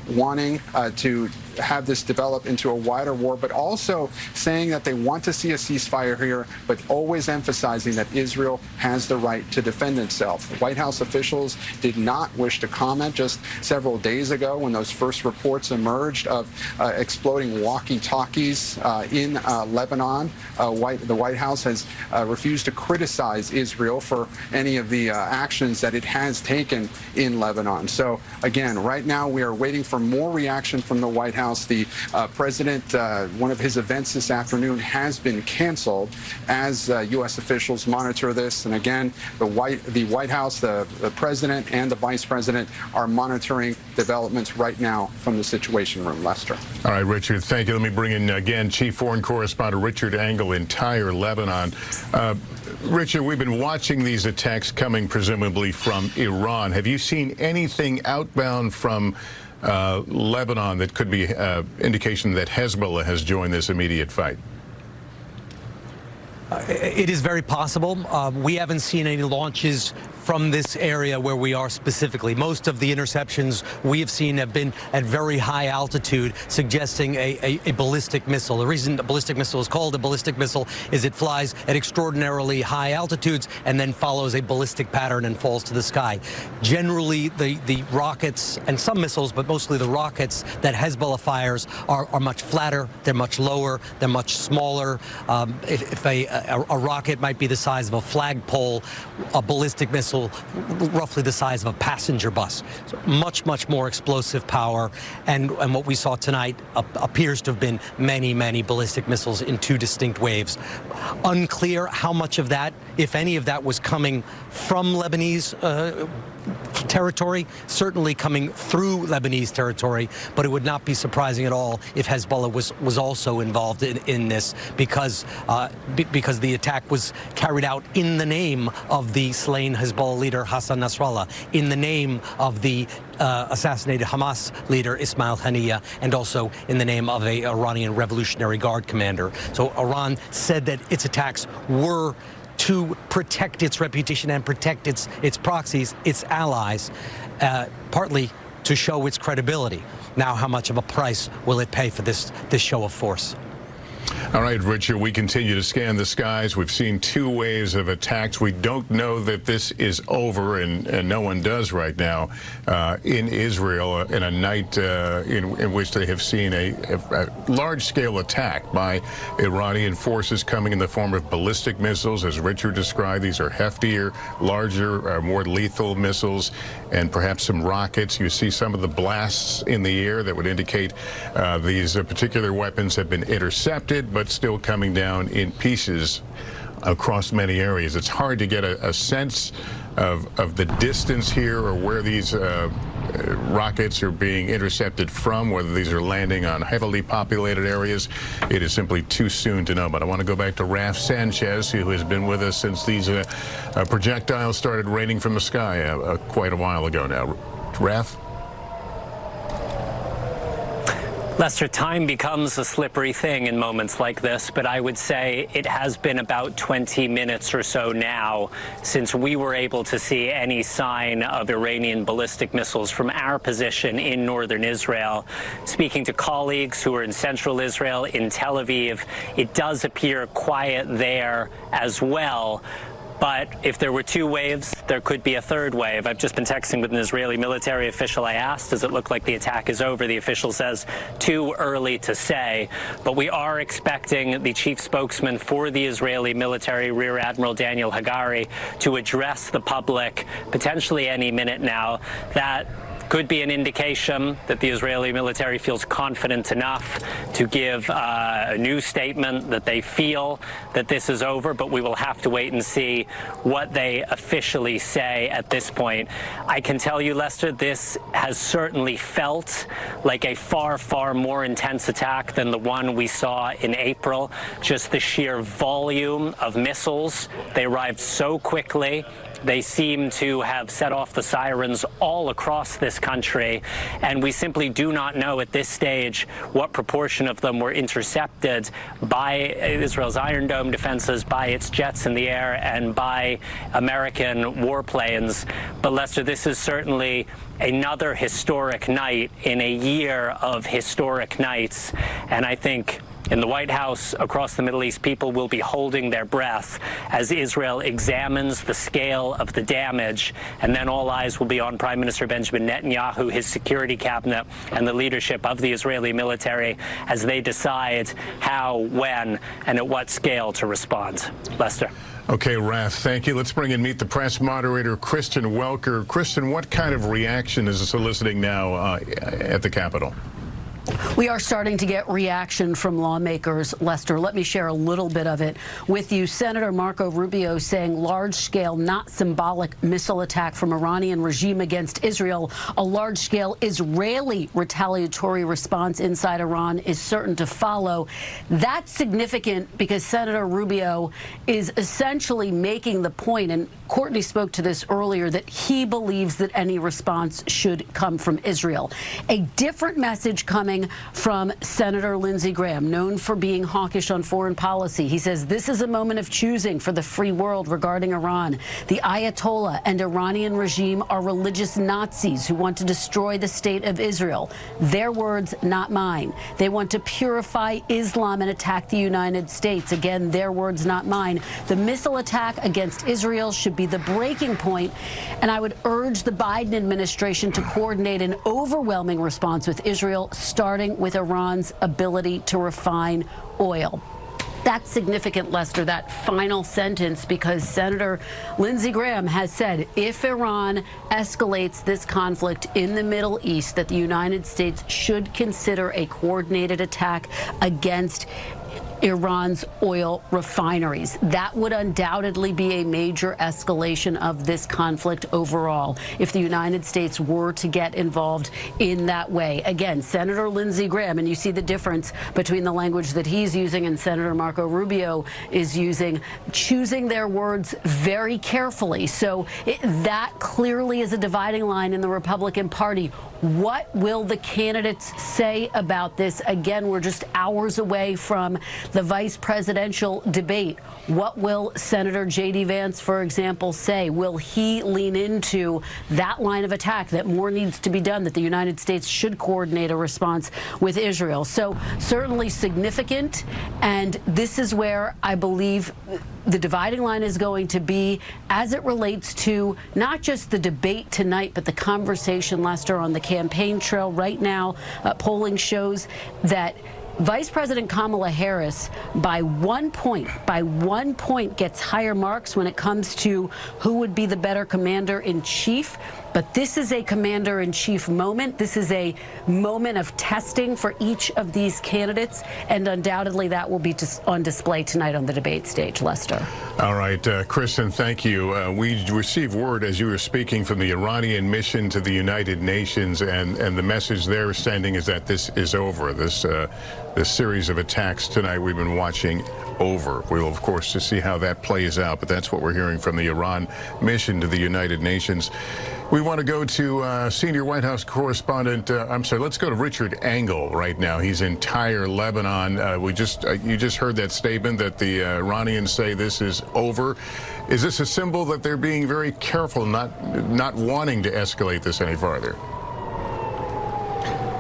wanting to have this develop into a wider war, but also saying that they want to see a ceasefire here, but always emphasizing that Israel has the right to defend itself. The White House officials did not wish to comment just several days ago when those first reports emerged of exploding walkie-talkies in Lebanon. The White House has refused to criticize Israel for any of the actions that it has taken in Lebanon. So again, right now we are waiting for more reaction from the White House. The president, one of his events this afternoon has been canceled as U.S. officials monitor this. And again, the White House, the president and the vice president are monitoring developments right now from the Situation Room. Lester. All right, Richard, thank you. Let me bring in again Chief Foreign Correspondent Richard Engel in Tyre, Lebanon. Richard, we've been watching these attacks coming presumably from Iran. Have you seen anything outbound from Lebanon that could be indication that Hezbollah has joined this immediate fight? It is very possible. We haven't seen any launches from this area where we are specifically. Most of the interceptions we have seen have been at very high altitude, suggesting a ballistic missile. The reason a ballistic missile is called a ballistic missile is it flies at extraordinarily high altitudes and then follows a ballistic pattern and falls to the sky. Generally, the rockets and some missiles, but mostly the rockets that Hezbollah fires are much flatter, they're much lower, they're much smaller. If a rocket might be the size of a flagpole, a ballistic missile roughly the size of a passenger bus. So much more explosive power. And what we saw tonight appears to have been many ballistic missiles in two distinct waves. Unclear how much of that, if any of that, was coming from Lebanese territory, certainly coming through Lebanese territory, but it would not be surprising at all if Hezbollah was also involved in this, because the attack was carried out in the name of the slain Hezbollah leader Hassan Nasrallah, in the name of the assassinated Hamas leader Ismail Haniya, and also in the name of a Iranian Revolutionary Guard commander. So Iran said that its attacks were to protect its reputation and protect its proxies, its allies, partly to show its credibility. Now, how much of a price will it pay for this show of force? All right, Richard, we continue to scan the skies. We've seen 2 waves of attacks. We don't know that this is over, and no one does right now, in Israel, in a night in which they have seen a large-scale attack by Iranian forces coming in the form of ballistic missiles. As Richard described, these are heftier, larger, more lethal missiles, and perhaps some rockets. You see some of the blasts in the air that would indicate these particular weapons have been intercepted, but still coming down in pieces across many areas. It's hard to get a sense of the distance here or where these rockets are being intercepted from, whether these are landing on heavily populated areas. It is simply too soon to know. But I want to go back to Raf Sanchez, who has been with us since these projectiles started raining from the sky quite a while ago now. Raf? Lester, time becomes a slippery thing in moments like this, but I would say it has been about 20 minutes or so now since we were able to see any sign of Iranian ballistic missiles from our position in northern Israel. Speaking to colleagues who are in central Israel, in Tel Aviv, it does appear quiet there as well. But if there were 2 waves, there could be a 3rd wave. I've just been texting with an Israeli military official. I asked, does it look like the attack is over? The official says, too early to say. But we are expecting the chief spokesman for the Israeli military, Rear Admiral Daniel Hagari, to address the public potentially any minute now. That could be an indication that the Israeli military feels confident enough to give a new statement that they feel that this is over, but we will have to wait and see what they officially say at this point. I can tell you, Lester, this has certainly felt like a far, far more intense attack than the one we saw in April. Just the sheer volume of missiles. They arrived so quickly. They seem to have set off the sirens all across this country, and we simply do not know at this stage what proportion of them were intercepted by Israel's Iron Dome defenses, by its jets in the air, and by American warplanes. But Lester, this is certainly another historic night in a year of historic nights, and I think in the White House, across the Middle East, people will be holding their breath as Israel examines the scale of the damage, and then all eyes will be on Prime Minister Benjamin Netanyahu, his security cabinet, and the leadership of the Israeli military as they decide how, when, and at what scale to respond. Lester. Okay, Raf, thank you. Let's bring in Meet the Press moderator, Kristen Welker. Kristen, what kind of reaction is eliciting now at the Capitol? We are starting to get reaction from lawmakers, Lester. Let me share a little bit of it with you. Senator Marco Rubio saying large-scale, not symbolic missile attack from Iranian regime against Israel. A large-scale Israeli retaliatory response inside Iran is certain to follow. That's significant because Senator Rubio is essentially making the point, and Courtney spoke to this earlier, that he believes that any response should come from Israel. A different message coming from Senator Lindsey Graham, known for being hawkish on foreign policy. He says this is a moment of choosing for the free world regarding Iran. The Ayatollah and Iranian regime are religious Nazis who want to destroy the state of Israel. Their words, not mine. They want to purify Islam and attack the United States. Again, their words, not mine. The missile attack against Israel should be the breaking point, and I would urge the Biden administration to coordinate an overwhelming response with Israel, starting with Iran's ability to refine oil. That's significant, Lester, that final sentence, because Senator Lindsey Graham has said if Iran escalates this conflict in the Middle East, that the United States should consider a coordinated attack against Iran's oil refineries. That would undoubtedly be a major escalation of this conflict overall if the United States were to get involved in that way. Again, Senator Lindsey Graham, and you see the difference between the language that he's using and Senator Marco Rubio is using, choosing their words very carefully. So that clearly is a dividing line in the Republican Party. What will the candidates say about this? Again, we're just hours away from the vice presidential debate. What will Senator J.D. Vance, for example, say? Will he lean into that line of attack, that more needs to be done, that the United States should coordinate a response with Israel? So certainly significant, and this is where I believe the dividing line is going to be as it relates to not just the debate tonight, but the conversation, Lester, on the campaign trail right now. Polling shows that Vice President Kamala Harris, by 1 point, gets higher marks when it comes to who would be the better commander-in-chief. But this is a commander-in-chief moment. This is a moment of testing for each of these candidates, and undoubtedly that will be on display tonight on the debate stage. Lester. All right, Kristen, thank you. We received word as you were speaking from the Iranian mission to the United Nations, and the message they're sending is that this is over. This series of attacks tonight we've been watching over. We'll, of course, to see how that plays out, but that's what we're hearing from the Iran mission to the United Nations. We want to go to senior White House correspondent, let's go to Richard Engel right now. He's in Tyre, Lebanon. You just heard that statement that the Iranians say this is over. Is this a symbol that they're being very careful, not wanting to escalate this any farther?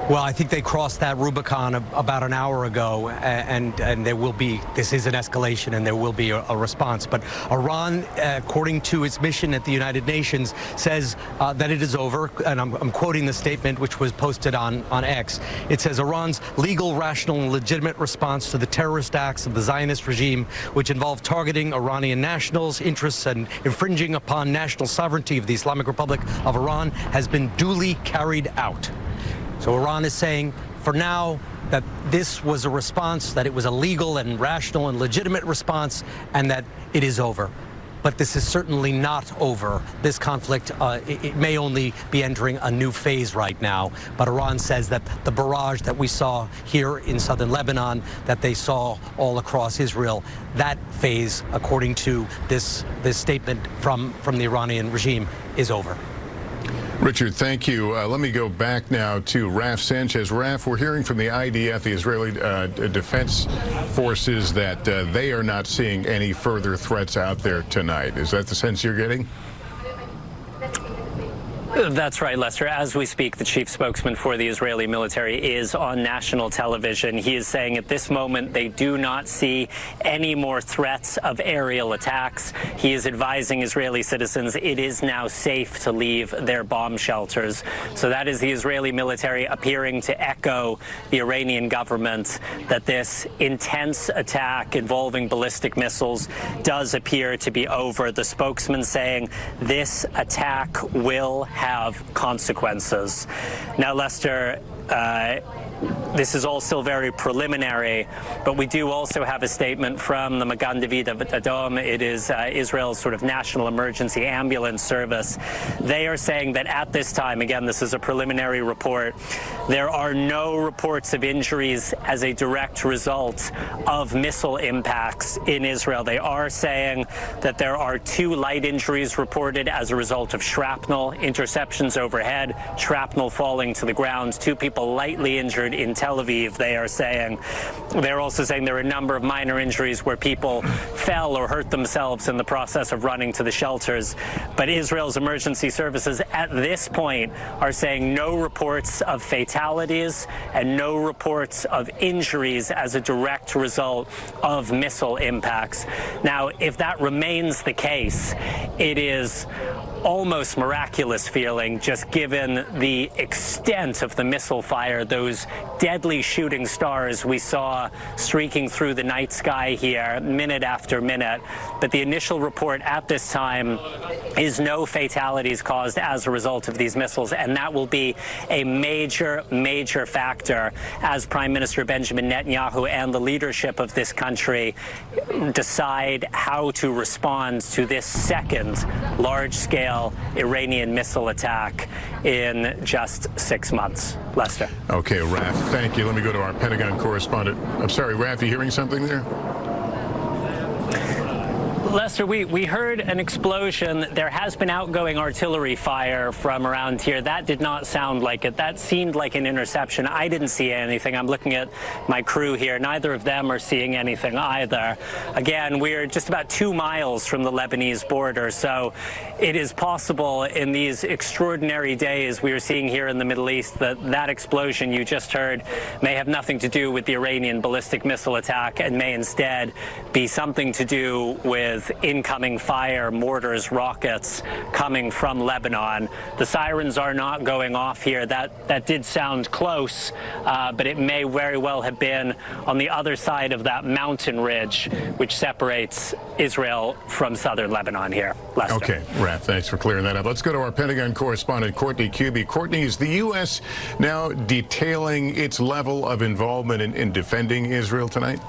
Well, I think they crossed that Rubicon about an hour ago, and there will be, this is an escalation, and there will be a response. But Iran, according to its mission at the United Nations, says that it is over, and I'm quoting the statement which was posted on X. It says, Iran's legal, rational, and legitimate response to the terrorist acts of the Zionist regime, which involve targeting Iranian nationals' interests and infringing upon national sovereignty of the Islamic Republic of Iran, has been duly carried out. So Iran is saying, for now, that this was a response, that it was a legal and rational and legitimate response, and that it is over. But this is certainly not over. This conflict, it may only be entering a new phase right now. But Iran says that the barrage that we saw here in southern Lebanon, that they saw all across Israel, that phase, according to this statement from the Iranian regime, is over. Richard, thank you. Let me go back now to Raf Sanchez. Raf, we're hearing from the IDF, the Israeli Defense Forces, that they are not seeing any further threats out there tonight. Is that the sense you're getting? That's right, Lester. As we speak, the chief spokesman for the Israeli military is on national television. He is saying at this moment they do not see any more threats of aerial attacks. He is advising Israeli citizens it is now safe to leave their bomb shelters. So that is the Israeli military appearing to echo the Iranian government that this intense attack involving ballistic missiles does appear to be over. The spokesman saying this attack will have consequences. Now, Lester, this is all still very preliminary, but we do also have a statement from the Magan David Adom. It is Israel's sort of national emergency ambulance service. They are saying that at this time, again, this is a preliminary report, there are no reports of injuries as a direct result of missile impacts in Israel. They are saying that there are 2 light injuries reported as a result of shrapnel, interceptions overhead, shrapnel falling to the ground, 2 people lightly injured in Tel Aviv, they are saying. They're also saying there are a number of minor injuries where people fell or hurt themselves in the process of running to the shelters. But Israel's emergency services at this point are saying no reports of fatalities and no reports of injuries as a direct result of missile impacts. Now, if that remains the case, it is almost miraculous feeling, just given the extent of the missile fire, those deadly shooting stars we saw streaking through the night sky here minute after minute. But the initial report at this time is no fatalities caused as a result of these missiles, and that will be a major, major factor as Prime Minister Benjamin Netanyahu and the leadership of this country decide how to respond to this second large-scale Iranian missile attack in just 6 months. Lester. Okay, Raf, thank you. Let me go to our Pentagon correspondent. I'm sorry, Raf, you hearing something there? Lester, we heard an explosion. There has been outgoing artillery fire from around here. That did not sound like it. That seemed like an interception. I didn't see anything. I'm looking at my crew here. Neither of them are seeing anything either. Again, we're just about 2 miles from the Lebanese border, so it is possible in these extraordinary days we are seeing here in the Middle East that that explosion you just heard may have nothing to do with the Iranian ballistic missile attack and may instead be something to do with incoming fire, mortars, rockets coming from Lebanon. The sirens are not going off here. That did sound close, but it may very well have been on the other side of that mountain ridge which separates Israel from southern Lebanon here. Lester. Okay, Raph, thanks for clearing that up. Let's go to our Pentagon correspondent, Courtney Kube. Courtney, is the U.S. now detailing its level of involvement in defending Israel tonight?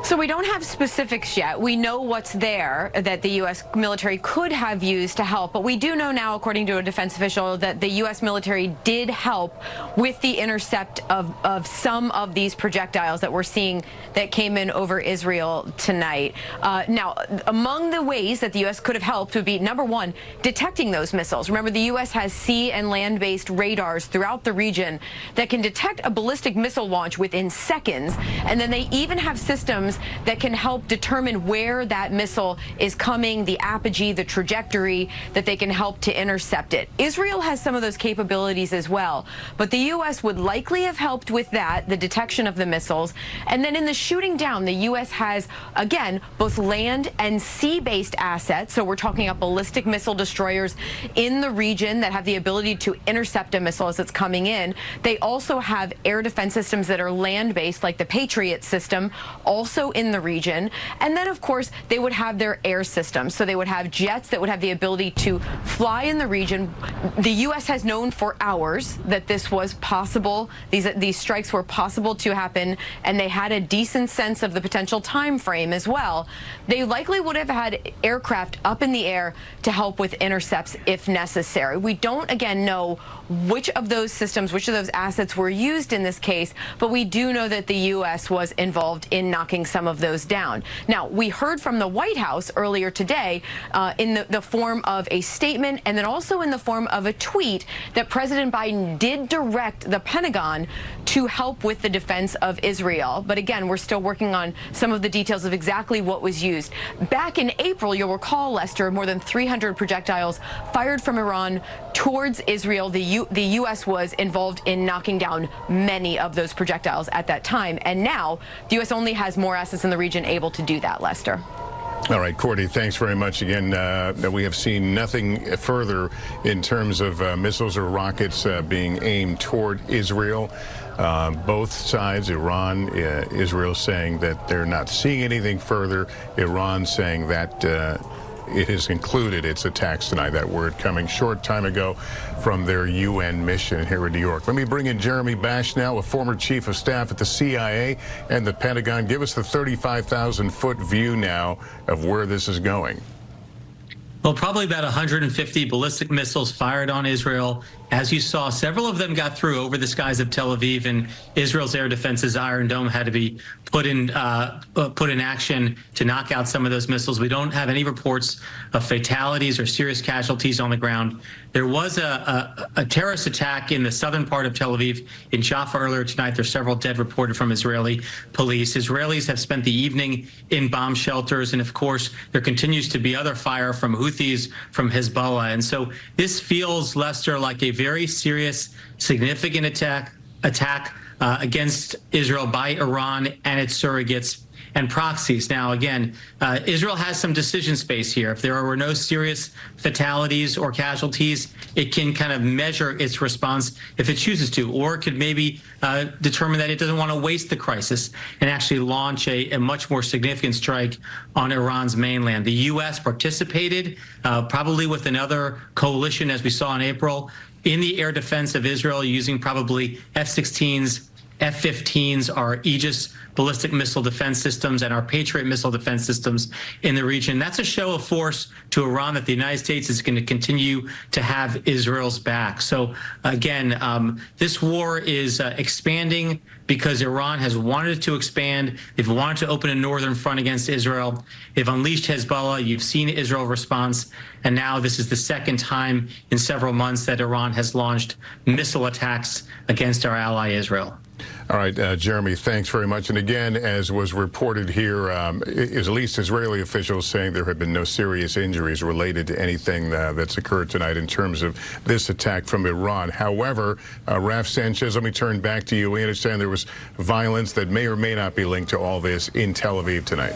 So we don't have specifics yet. We know what's there that the U.S. military could have used to help, but we do know now, according to a defense official, that the U.S. military did help with the intercept of some of these projectiles that we're seeing that came in over Israel tonight. Now, among the ways that the U.S. could have helped would be, number one, detecting those missiles. Remember, the U.S. has sea and land-based radars throughout the region that can detect a ballistic missile launch within seconds, and then they even have systems that can help determine where that missile is coming, the apogee, the trajectory, that they can help to intercept it. Israel has some of those capabilities as well, but the U.S. would likely have helped with that, the detection of the missiles. And then in the shooting down, the U.S. has, again, both land and sea-based assets. So we're talking about ballistic missile destroyers in the region that have the ability to intercept a missile as it's coming in. They also have air defense systems that are land-based, like the Patriot system, also in the region. And then, of course, they would have their air systems. So they would have jets that would have the ability to fly in the region. The U.S. has known for hours that this was possible. These strikes were possible to happen, and they had a decent sense of the potential time frame as well. They likely would have had aircraft up in the air to help with intercepts if necessary. We don't, again, know which of those systems, which of those assets were used in this case, but we do know that the U.S. was involved in knocking some of those down. Now, we heard from the White House earlier today in the form of a statement and then also in the form of a tweet that President Biden did direct the Pentagon to help with the defense of Israel. But again, we're still working on some of the details of exactly what was used. Back in April, you'll recall, Lester, more than 300 projectiles fired from Iran towards Israel. The U.S. was involved in knocking down many of those projectiles at that time. And now the U.S. only has more assets in the region able to do that, Lester. All right, Courtney, thanks very much again. We have seen nothing further in terms of missiles or rockets being aimed toward Israel. Both sides, Iran, Israel, saying that they're not seeing anything further. Iran saying that it has concluded its attacks tonight. That word coming short time ago from their UN mission here in New York. Let me bring in Jeremy Bash now, a former chief of staff at the CIA and the Pentagon. Give us the 35,000-foot view now of where this is going. Well, probably about 150 ballistic missiles fired on Israel. As you saw, several of them got through over the skies of Tel Aviv, and Israel's air defense's Iron Dome had to be put in action to knock out some of those missiles. We don't have any reports of fatalities or serious casualties on the ground. There was a terrorist attack in the southern part of Tel Aviv in Jaffa earlier tonight. There's several dead reported from Israeli police. Israelis have spent the evening in bomb shelters, and of course, there continues to be other fire from Houthis, from Hezbollah. And so this feels, Lester, like a very serious, significant attack against Israel by Iran and its surrogates and proxies. Now, again, Israel has some decision space here. If there were no serious fatalities or casualties, it can kind of measure its response if it chooses to, or it could maybe determine that it doesn't want to waste the crisis and actually launch a much more significant strike on Iran's mainland. The U.S. participated, probably with another coalition, as we saw in April, in the air defense of Israel, using probably F-16s F-15s, our Aegis ballistic missile defense systems, and our Patriot missile defense systems in the region. That's a show of force to Iran that the United States is going to continue to have Israel's back. So again, this war is expanding because Iran has wanted to expand. They've wanted to open a northern front against Israel. They've unleashed Hezbollah. You've seen Israel's response. And now this is the second time in several months that Iran has launched missile attacks against our ally Israel. All right, Jeremy, thanks very much. And again, as was reported here, at least Israeli officials saying there have been no serious injuries related to anything that's occurred tonight in terms of this attack from Iran. However, Raf Sanchez, let me turn back to you. We understand there was violence that may or may not be linked to all this in Tel Aviv tonight.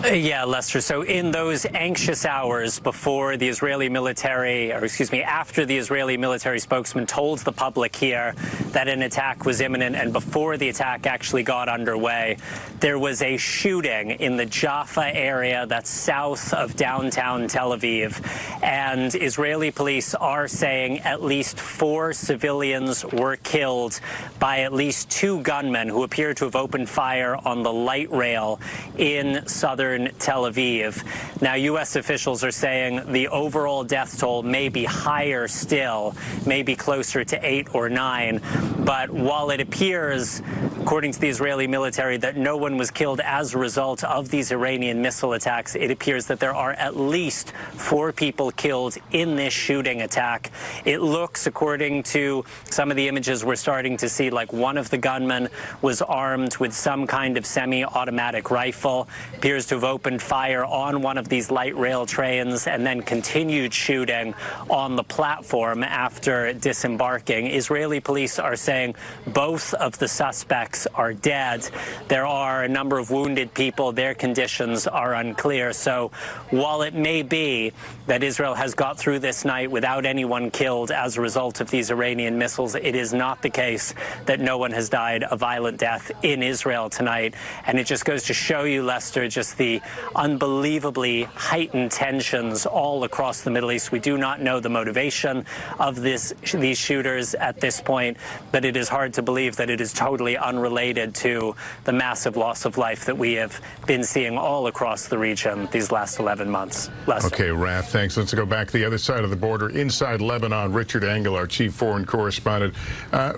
Yeah, Lester. So in those anxious hours before the Israeli military, or excuse me, after the Israeli military spokesman told the public here that an attack was imminent, and before the attack actually got underway, there was a shooting in the Jaffa area that's south of downtown Tel Aviv. And Israeli police are saying at least 4 civilians were killed by at least 2 gunmen who appear to have opened fire on the light rail in southern Tel Aviv. Now, U.S. officials are saying the overall death toll may be higher still, maybe closer to 8 or 9. But while it appears, according to the Israeli military, that no one was killed as a result of these Iranian missile attacks, it appears that there are at least 4 people killed in this shooting attack. It looks, according to some of the images we're starting to see, like one of the gunmen was armed with some kind of semi-automatic rifle, appears to have opened fire on one of these light rail trains and then continued shooting on the platform after disembarking. Israeli police are saying both of the suspects are dead. There are a number of wounded people. Their conditions are unclear. So while it may be that Israel has got through this night without anyone killed as a result of these Iranian missiles, it is not the case that no one has died a violent death in Israel tonight. And it just goes to show you, Lester, just the unbelievably heightened tensions all across the Middle East. We do not know the motivation of these shooters at this point, but it is hard to believe that it is totally unrelated to the massive loss of life that we have been seeing all across the region these last 11 months. Lester. Okay, Raf, thanks. Let's go back to the other side of the border, inside Lebanon. Richard Engel, our chief foreign correspondent.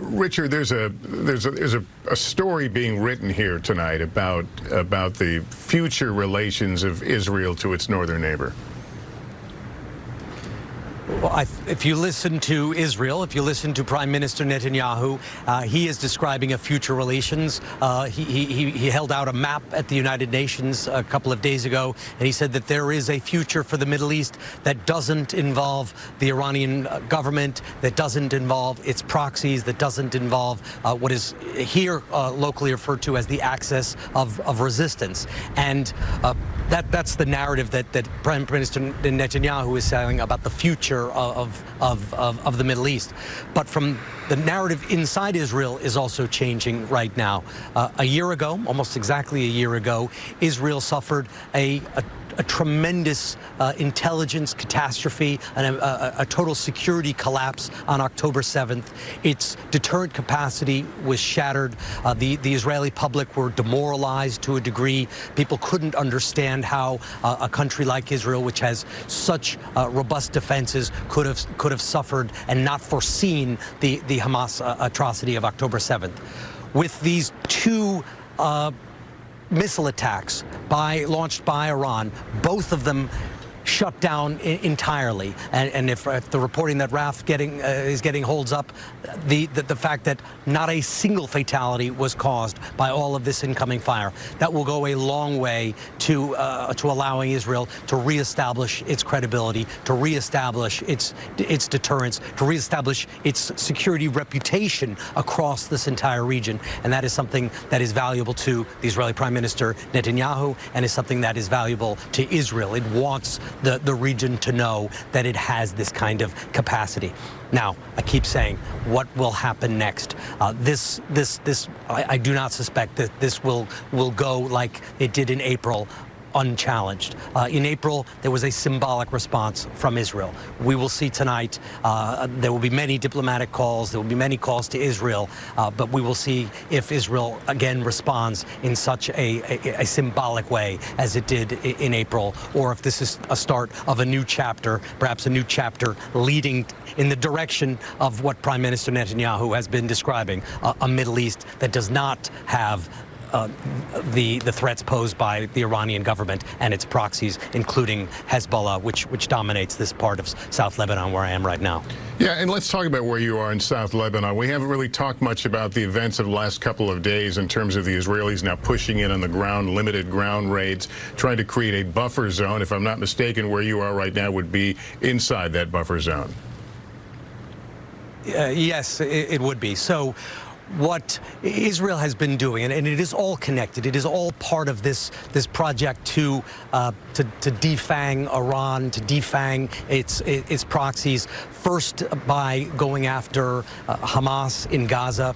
Richard, there's a story being written here tonight about the future relations of Israel to its northern neighbor. Well, if you listen to Israel, if you listen to Prime Minister Netanyahu, he is describing a future relations. He held out a map at the United Nations a couple of days ago, and he said that there is a future for the Middle East that doesn't involve the Iranian government, that doesn't involve its proxies, that doesn't involve what is here locally referred to as the axis of resistance. And that's the narrative that Prime Minister Netanyahu is saying about the future of the Middle East. But from the narrative inside Israel is also changing right now. A year ago, almost exactly a year ago, Israel suffered a tremendous intelligence catastrophe and a total security collapse on October 7th. Its deterrent capacity was shattered. The Israeli public were demoralized to a degree. People couldn't understand how a country like Israel, which has such robust defenses, could have suffered and not foreseen the Hamas atrocity of October 7th. With these 2 missile attacks launched by Iran, both of them shut down entirely. And if the reporting that Raf is getting holds up, the fact that not a single fatality was caused by all of this incoming fire, that will go a long way to allowing Israel to reestablish its credibility, to reestablish its deterrence, to reestablish its security reputation across this entire region. And that is something that is valuable to the Israeli Prime Minister Netanyahu, and is something that is valuable to Israel. It wants the region to know that it has this kind of capacity. Now, I keep saying, what will happen next? I do not suspect that this will go like it did in April, unchallenged. In April, there was a symbolic response from Israel. We will see tonight, there will be many diplomatic calls, there will be many calls to Israel, but we will see if Israel again responds in such a symbolic way as it did in April, or if this is a start of a new chapter, perhaps a new chapter leading in the direction of what Prime Minister Netanyahu has been describing, a Middle East that does not have the threats posed by the Iranian government and its proxies, including Hezbollah, which dominates this part of South Lebanon where I am right now. Yeah, and let's talk about where you are in South Lebanon. We haven't really talked much about the events of the last couple of days in terms of the Israelis now pushing in on the ground, limited ground raids, trying to create a buffer zone. If I'm not mistaken, where you are right now would be inside that buffer zone. Yes, it would be. So what Israel has been doing, and it is all connected, it is all part of this project to defang Iran, to defang its proxies, first by going after Hamas in Gaza.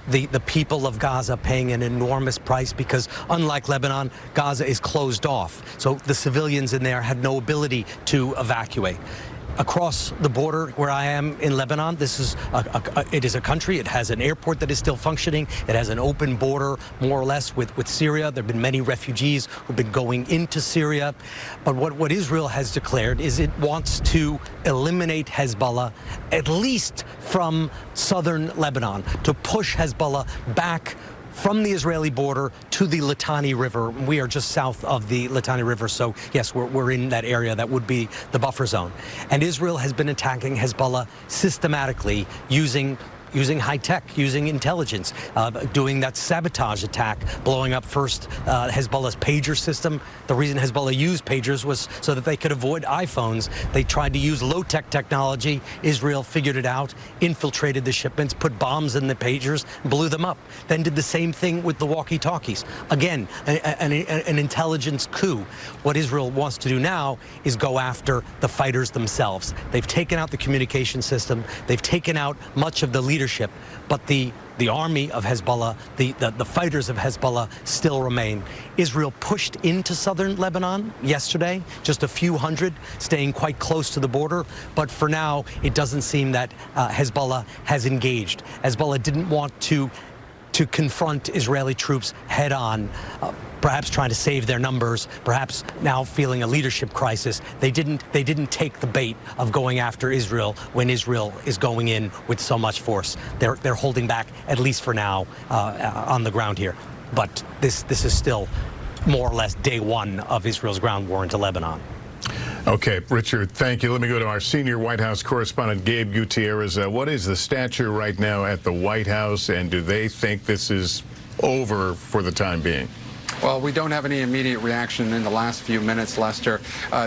The people of Gaza paying an enormous price because, unlike Lebanon, Gaza is closed off. So the civilians in there had no ability to evacuate. Across the border where I am in Lebanon, this is it is a country. It has an airport that is still functioning. It has an open border, more or less, with Syria. There have been many refugees who've been going into Syria. But what Israel has declared is it wants to eliminate Hezbollah, at least from southern Lebanon, to push Hezbollah back from the Israeli border to the Litani River. We are just south of the Litani River, so yes, we're in that area that would be the buffer zone. And Israel has been attacking Hezbollah systematically using high tech, using intelligence, doing that sabotage attack, blowing up first Hezbollah's pager system. The reason Hezbollah used pagers was so that they could avoid iPhones. They tried to use low-tech technology. Israel figured it out, infiltrated the shipments, put bombs in the pagers, blew them up. Then did the same thing with the walkie-talkies. Again, an intelligence coup. What Israel wants to do now is go after the fighters themselves. They've taken out the communication system. They've taken out much of the leadership, but the army of Hezbollah, the fighters of Hezbollah still remain. Israel pushed into southern Lebanon yesterday, just a few hundred, staying quite close to the border. But for now, it doesn't seem that Hezbollah has engaged. Hezbollah didn't want to confront Israeli troops head on, perhaps trying to save their numbers, perhaps now feeling a leadership crisis. They didn't take the bait of going after Israel when Israel is going in with so much force. They're holding back, at least for now, on the ground here. But this is still more or less day one of Israel's ground war into Lebanon. Okay, Richard, thank you. Let me go to our senior White House correspondent, Gabe Gutierrez. What is the stature right now at the White House, and do they think this is over for the time being? Well, we don't have any immediate reaction in the last few minutes, Lester,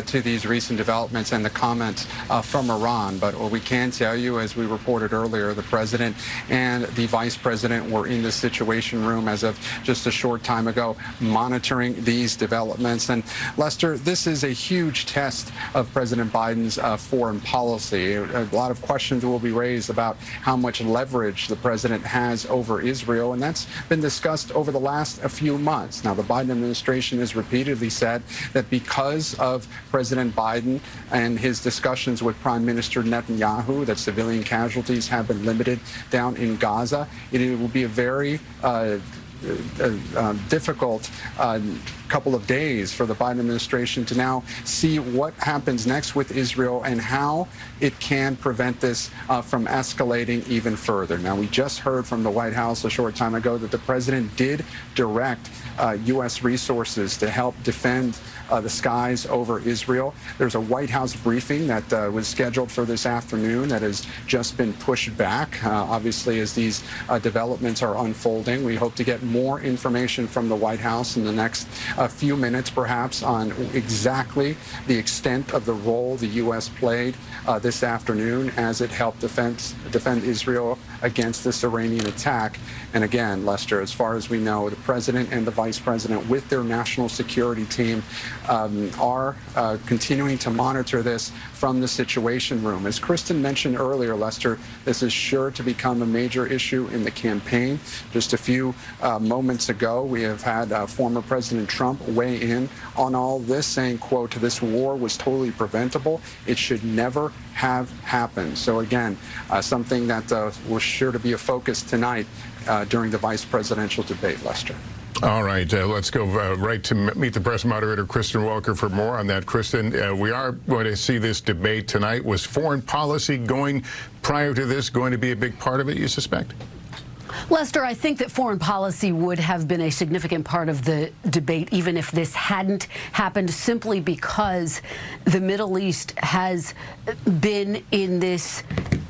to these recent developments and the comments from Iran. But what we can tell you, as we reported earlier, the president and the vice president were in the situation room as of just a short time ago, monitoring these developments. And Lester, this is a huge test of President Biden's foreign policy. A lot of questions will be raised about how much leverage the president has over Israel, and that's been discussed over the last few months. Now, the Biden administration has repeatedly said that because of President Biden and his discussions with Prime Minister Netanyahu, that civilian casualties have been limited down in Gaza. It will be a very difficult couple of days for the Biden administration to now see what happens next with Israel and how it can prevent this from escalating even further. Now, we just heard from the White House a short time ago that the president did direct U.S. resources to help defend the skies over Israel. There's a White House briefing that was scheduled for this afternoon that has just been pushed back, obviously, as these developments are unfolding. We hope to get more information from the White House in the next few minutes, perhaps, on exactly the extent of the role the U.S. played this afternoon as it helped defend Israel against this Iranian attack. And again, Lester, as far as we know, the president and the vice president with their national security team are continuing to monitor this from the situation room. As Kristen mentioned earlier, Lester, this is sure to become a major issue in the campaign. Just a few Moments ago, we have had former President Trump weigh in on all this, saying, quote, "This war was totally preventable. It should never have happened." So again, something that was sure to be a focus tonight during the vice presidential debate, Lester. All right, let's go right to Meet the Press moderator, Kristen Welker, for more on that. Kristen, we are going to see this debate tonight. Was foreign policy prior to this going to be a big part of it, you suspect? Lester, I think that foreign policy would have been a significant part of the debate, even if this hadn't happened, simply because the Middle East has been in this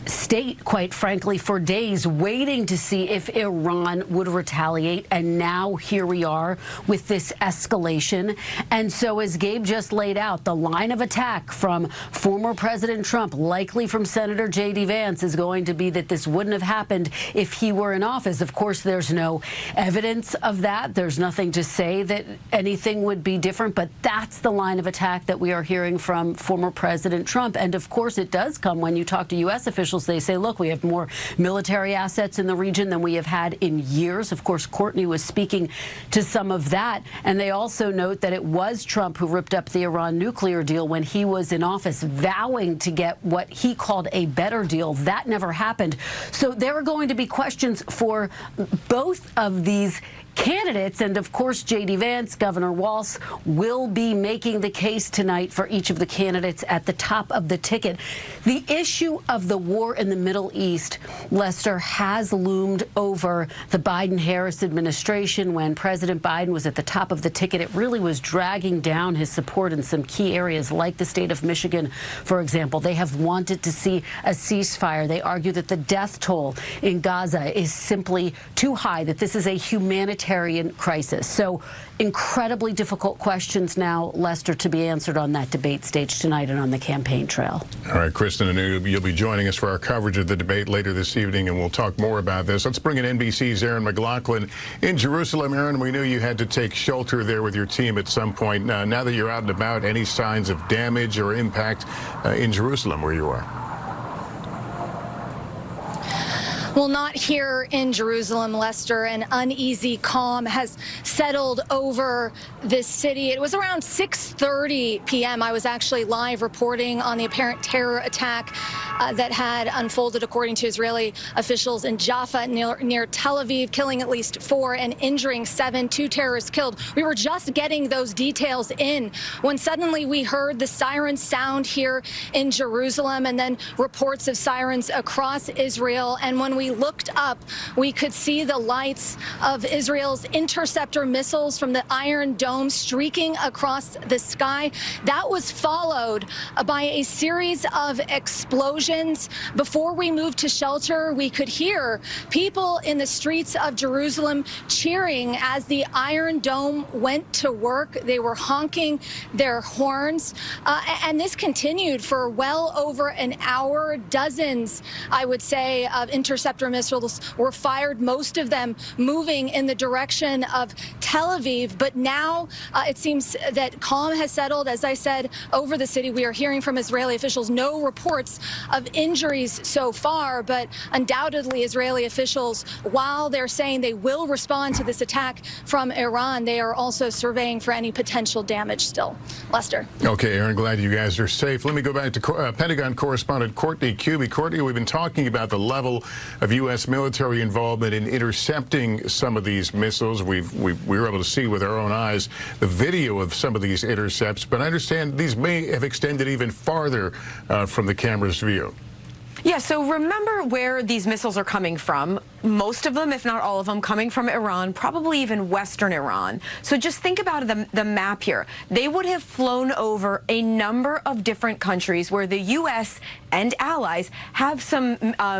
state, quite frankly, for days, waiting to see if Iran would retaliate. And now here we are with this escalation. And so, as Gabe just laid out, the line of attack from former President Trump, likely from Senator J.D. Vance, is going to be that this wouldn't have happened if he were in office. Of course, there's no evidence of that. There's nothing to say that anything would be different. But that's the line of attack that we are hearing from former President Trump. And of course, it does come when you talk to U.S. officials. They say, look, we have more military assets in the region than we have had in years. Of course, Courtney was speaking to some of that. And they also note that it was Trump who ripped up the Iran nuclear deal when he was in office, vowing to get what he called a better deal. That never happened. So there are going to be questions for both of these candidates. And of course, J.D. Vance, Governor Walz, will be making the case tonight for each of the candidates at the top of the ticket. The issue of the war in the Middle East, Lester, has loomed over the Biden-Harris administration. When President Biden was at the top of the ticket, it really was dragging down his support in some key areas, like the state of Michigan, for example. They have wanted to see a ceasefire. They argue that the death toll in Gaza is simply too high, that this is a humanitarian crisis. So incredibly difficult questions now, Lester, to be answered on that debate stage tonight and on the campaign trail. All right, Kristen, and you'll be joining us for our coverage of the debate later this evening, and we'll talk more about this. Let's bring in NBC's Aaron McLaughlin in Jerusalem. Aaron, we knew you had to take shelter there with your team at some point. Now that you're out and about, any signs of damage or impact in Jerusalem where you are? Well, not here in Jerusalem, Lester. An uneasy calm has settled over this city. It was around 6:30 p.m. I was actually live reporting on the apparent terror attack that had unfolded, according to Israeli officials, in Jaffa near Tel Aviv, killing at least 4 and injuring 7, 2 terrorists killed. We were just getting those details in when suddenly we heard the sirens sound here in Jerusalem, and then reports of sirens across Israel. And when we looked up, we could see the lights of Israel's interceptor missiles from the Iron Dome streaking across the sky. That was followed by a series of explosions. Before we moved to shelter, we could hear people in the streets of Jerusalem cheering as the Iron Dome went to work. They were honking their horns. And this continued for well over an hour. Dozens, I would say, of interceptor missiles were fired, most of them moving in the direction of Tel Aviv. But now it seems that calm has settled, as I said, over the city. We are hearing from Israeli officials no reports of injuries so far, but undoubtedly Israeli officials, while they're saying they will respond to this attack from Iran, they are also surveying for any potential damage still. Lester. Okay, Aaron, glad you guys are safe. Let me go back to Pentagon correspondent Courtney Kube. Courtney, we've been talking about the level of U.S. military involvement in intercepting some of these missiles. We were able to see with our own eyes the video of some of these intercepts, but I understand these may have extended even farther from the camera's view. Yeah, so remember where these missiles are coming from. Most of them, if not all of them, coming from Iran, probably even Western Iran. So just think about the map here. They would have flown over a number of different countries where the U.S. and allies have some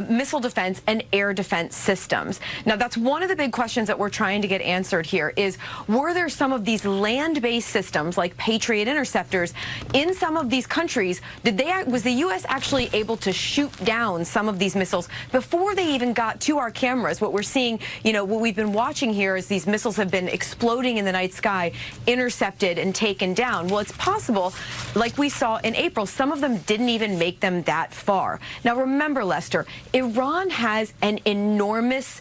missile defense and air defense systems. Now, that's one of the big questions that we're trying to get answered here is, were there some of these land-based systems like Patriot interceptors in some of these countries? Was the U.S. actually able to shoot down some of these missiles before they even got to our cameras? What we're seeing, what we've been watching here is these missiles have been exploding in the night sky, intercepted and taken down. Well, it's possible, like we saw in April, some of them didn't even make them that that far. Now, remember, Lester, Iran has an enormous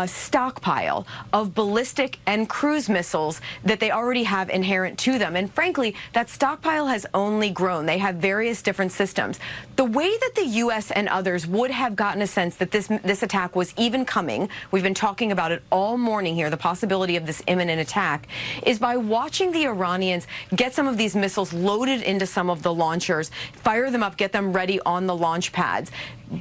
stockpile of ballistic and cruise missiles that they already have inherent to them. And frankly, that stockpile has only grown. They have various different systems. The way that the U.S. and others would have gotten a sense that this attack was even coming, we've been talking about it all morning here, the possibility of this imminent attack, is by watching the Iranians get some of these missiles loaded into some of the launchers, fire them up, get them ready on the launch pads.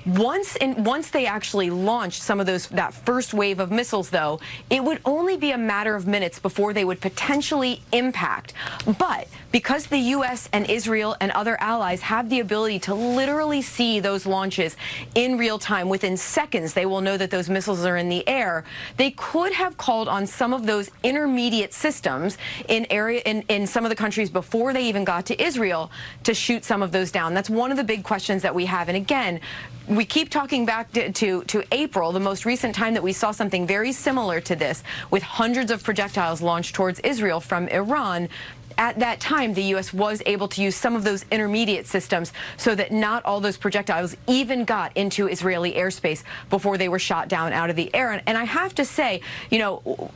Once they actually launched some of that first wave of missiles, though, it would only be a matter of minutes before they would potentially impact. But because the U.S. and Israel and other allies have the ability to literally see those launches in real time, within seconds they will know that those missiles are in the air, they could have called on some of those intermediate systems in some of the countries before they even got to Israel to shoot some of those down. That's one of the big questions that we have. And again, we keep talking back to April, the most recent time that we saw something very similar to this, with hundreds of projectiles launched towards Israel from Iran. At that time, the U.S. was able to use some of those intermediate systems so that not all those projectiles even got into Israeli airspace before they were shot down out of the air. And I have to say, you know,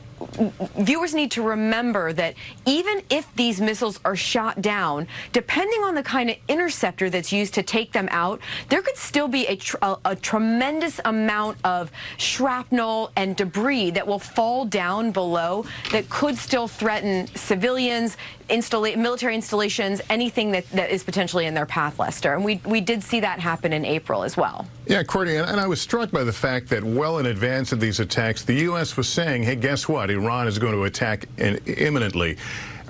viewers need to remember that even if these missiles are shot down, depending on the kind of interceptor that's used to take them out, there could still be a tremendous amount of shrapnel and debris that will fall down below that could still threaten civilians, military installations, anything that is potentially in their path, Lester. And we did see that happen in April as well. Yeah, Courtney, and I was struck by the fact that well in advance of these attacks, the U.S. was saying, hey, guess what? Iran is going to attack imminently.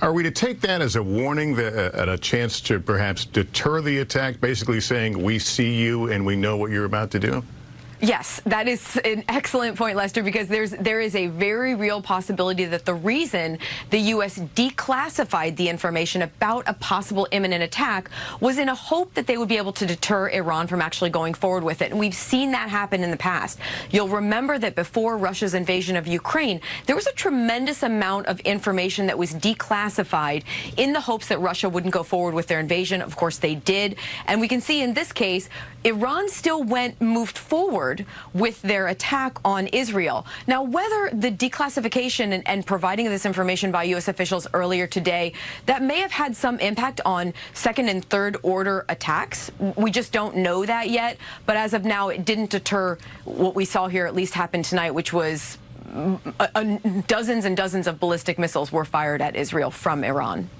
Are we to take that as a warning, and a chance to perhaps deter the attack, basically saying, we see you and we know what you're about to do? Yes, that is an excellent point, Lester, because there is a very real possibility that the reason the U.S. declassified the information about a possible imminent attack was in a hope that they would be able to deter Iran from actually going forward with it. And we've seen that happen in the past. You'll remember that before Russia's invasion of Ukraine, there was a tremendous amount of information that was declassified in the hopes that Russia wouldn't go forward with their invasion. Of course, they did. And we can see in this case, Iran still moved forward with their attack on Israel. Now, whether the declassification and providing this information by U.S. officials earlier today, that may have had some impact on second and third order attacks, we just don't know that yet. But as of now, it didn't deter what we saw here at least happen tonight, which was dozens and dozens of ballistic missiles were fired at Israel from Iran.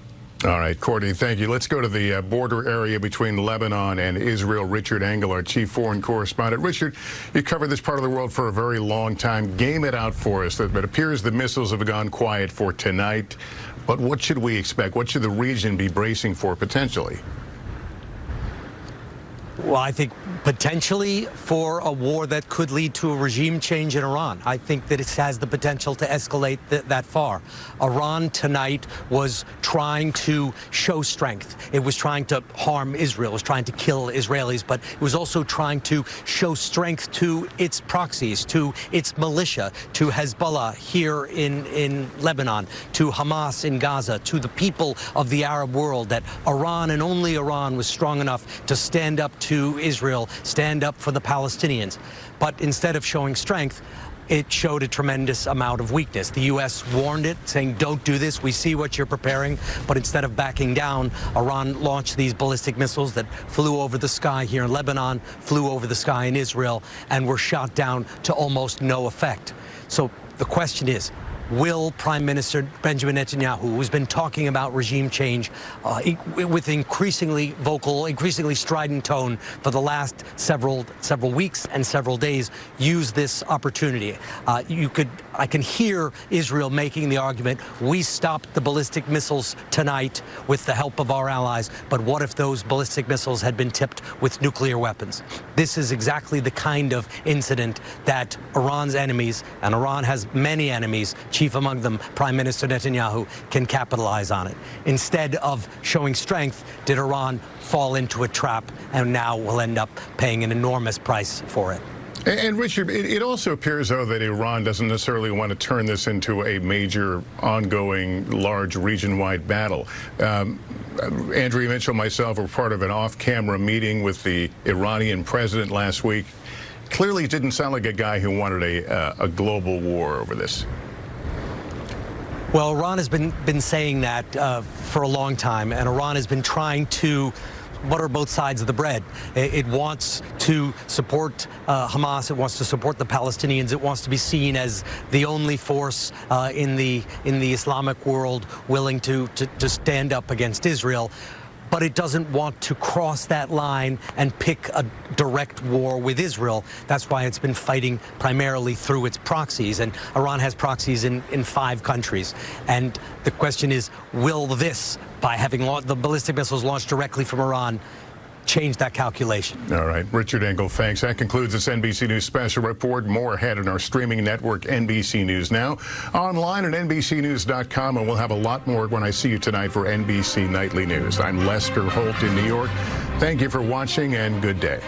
All right, Courtney, thank you. Let's go to the border area between Lebanon and Israel. Richard Engel, our chief foreign correspondent. Richard, you covered this part of the world for a very long time. Game it out for us. It appears the missiles have gone quiet for tonight. But what should we expect? What should the region be bracing for potentially? Well, I think potentially for a war that could lead to a regime change in Iran. I think that it has the potential to escalate that far. Iran tonight was trying to show strength. It was trying to harm Israel. It was trying to kill Israelis, but it was also trying to show strength to its proxies, to its militia, to Hezbollah here in Lebanon, to Hamas in Gaza, to the people of the Arab world, that Iran and only Iran was strong enough to stand up to Israel, stand up for the Palestinians. But instead of showing strength, it showed a tremendous amount of weakness. The U.S. warned it, saying, don't do this. We see what you're preparing. But instead of backing down, Iran launched these ballistic missiles that flew over the sky here in Lebanon, flew over the sky in Israel, and were shot down to almost no effect. So the question is, will Prime Minister Benjamin Netanyahu, who's been talking about regime change with increasingly vocal, increasingly strident tone for the last several weeks and several days, use this opportunity? I can hear Israel making the argument, we stopped the ballistic missiles tonight with the help of our allies, but what if those ballistic missiles had been tipped with nuclear weapons? This is exactly the kind of incident that Iran's enemies, and Iran has many enemies, chief among them Prime Minister Netanyahu, can capitalize on it. Instead of showing strength, did Iran fall into a trap and now will end up paying an enormous price for it? And Richard, it also appears, though, that Iran doesn't necessarily want to turn this into a major, ongoing, large, region-wide battle. Andrea Mitchell and myself were part of an off-camera meeting with the Iranian president last week. Clearly didn't sound like a guy who wanted a global war over this. Well, Iran has been saying that for a long time, and Iran has been trying to butter both sides of the bread. It wants to support Hamas. It wants to support the Palestinians. It wants to be seen as the only force in the Islamic world willing to stand up against Israel. But it doesn't want to cross that line and pick a direct war with Israel. That's why it's been fighting primarily through its proxies. And Iran has proxies in 5 countries. And the question is, will this, by having the ballistic missiles launched directly from Iran, change that calculation? All right. Richard Engel, thanks. That concludes this NBC News special report. More ahead on our streaming network, NBC News Now, online at NBCnews.com, and we'll have a lot more when I see you tonight for NBC Nightly News. I'm Lester Holt in New York. Thank you for watching, and good day.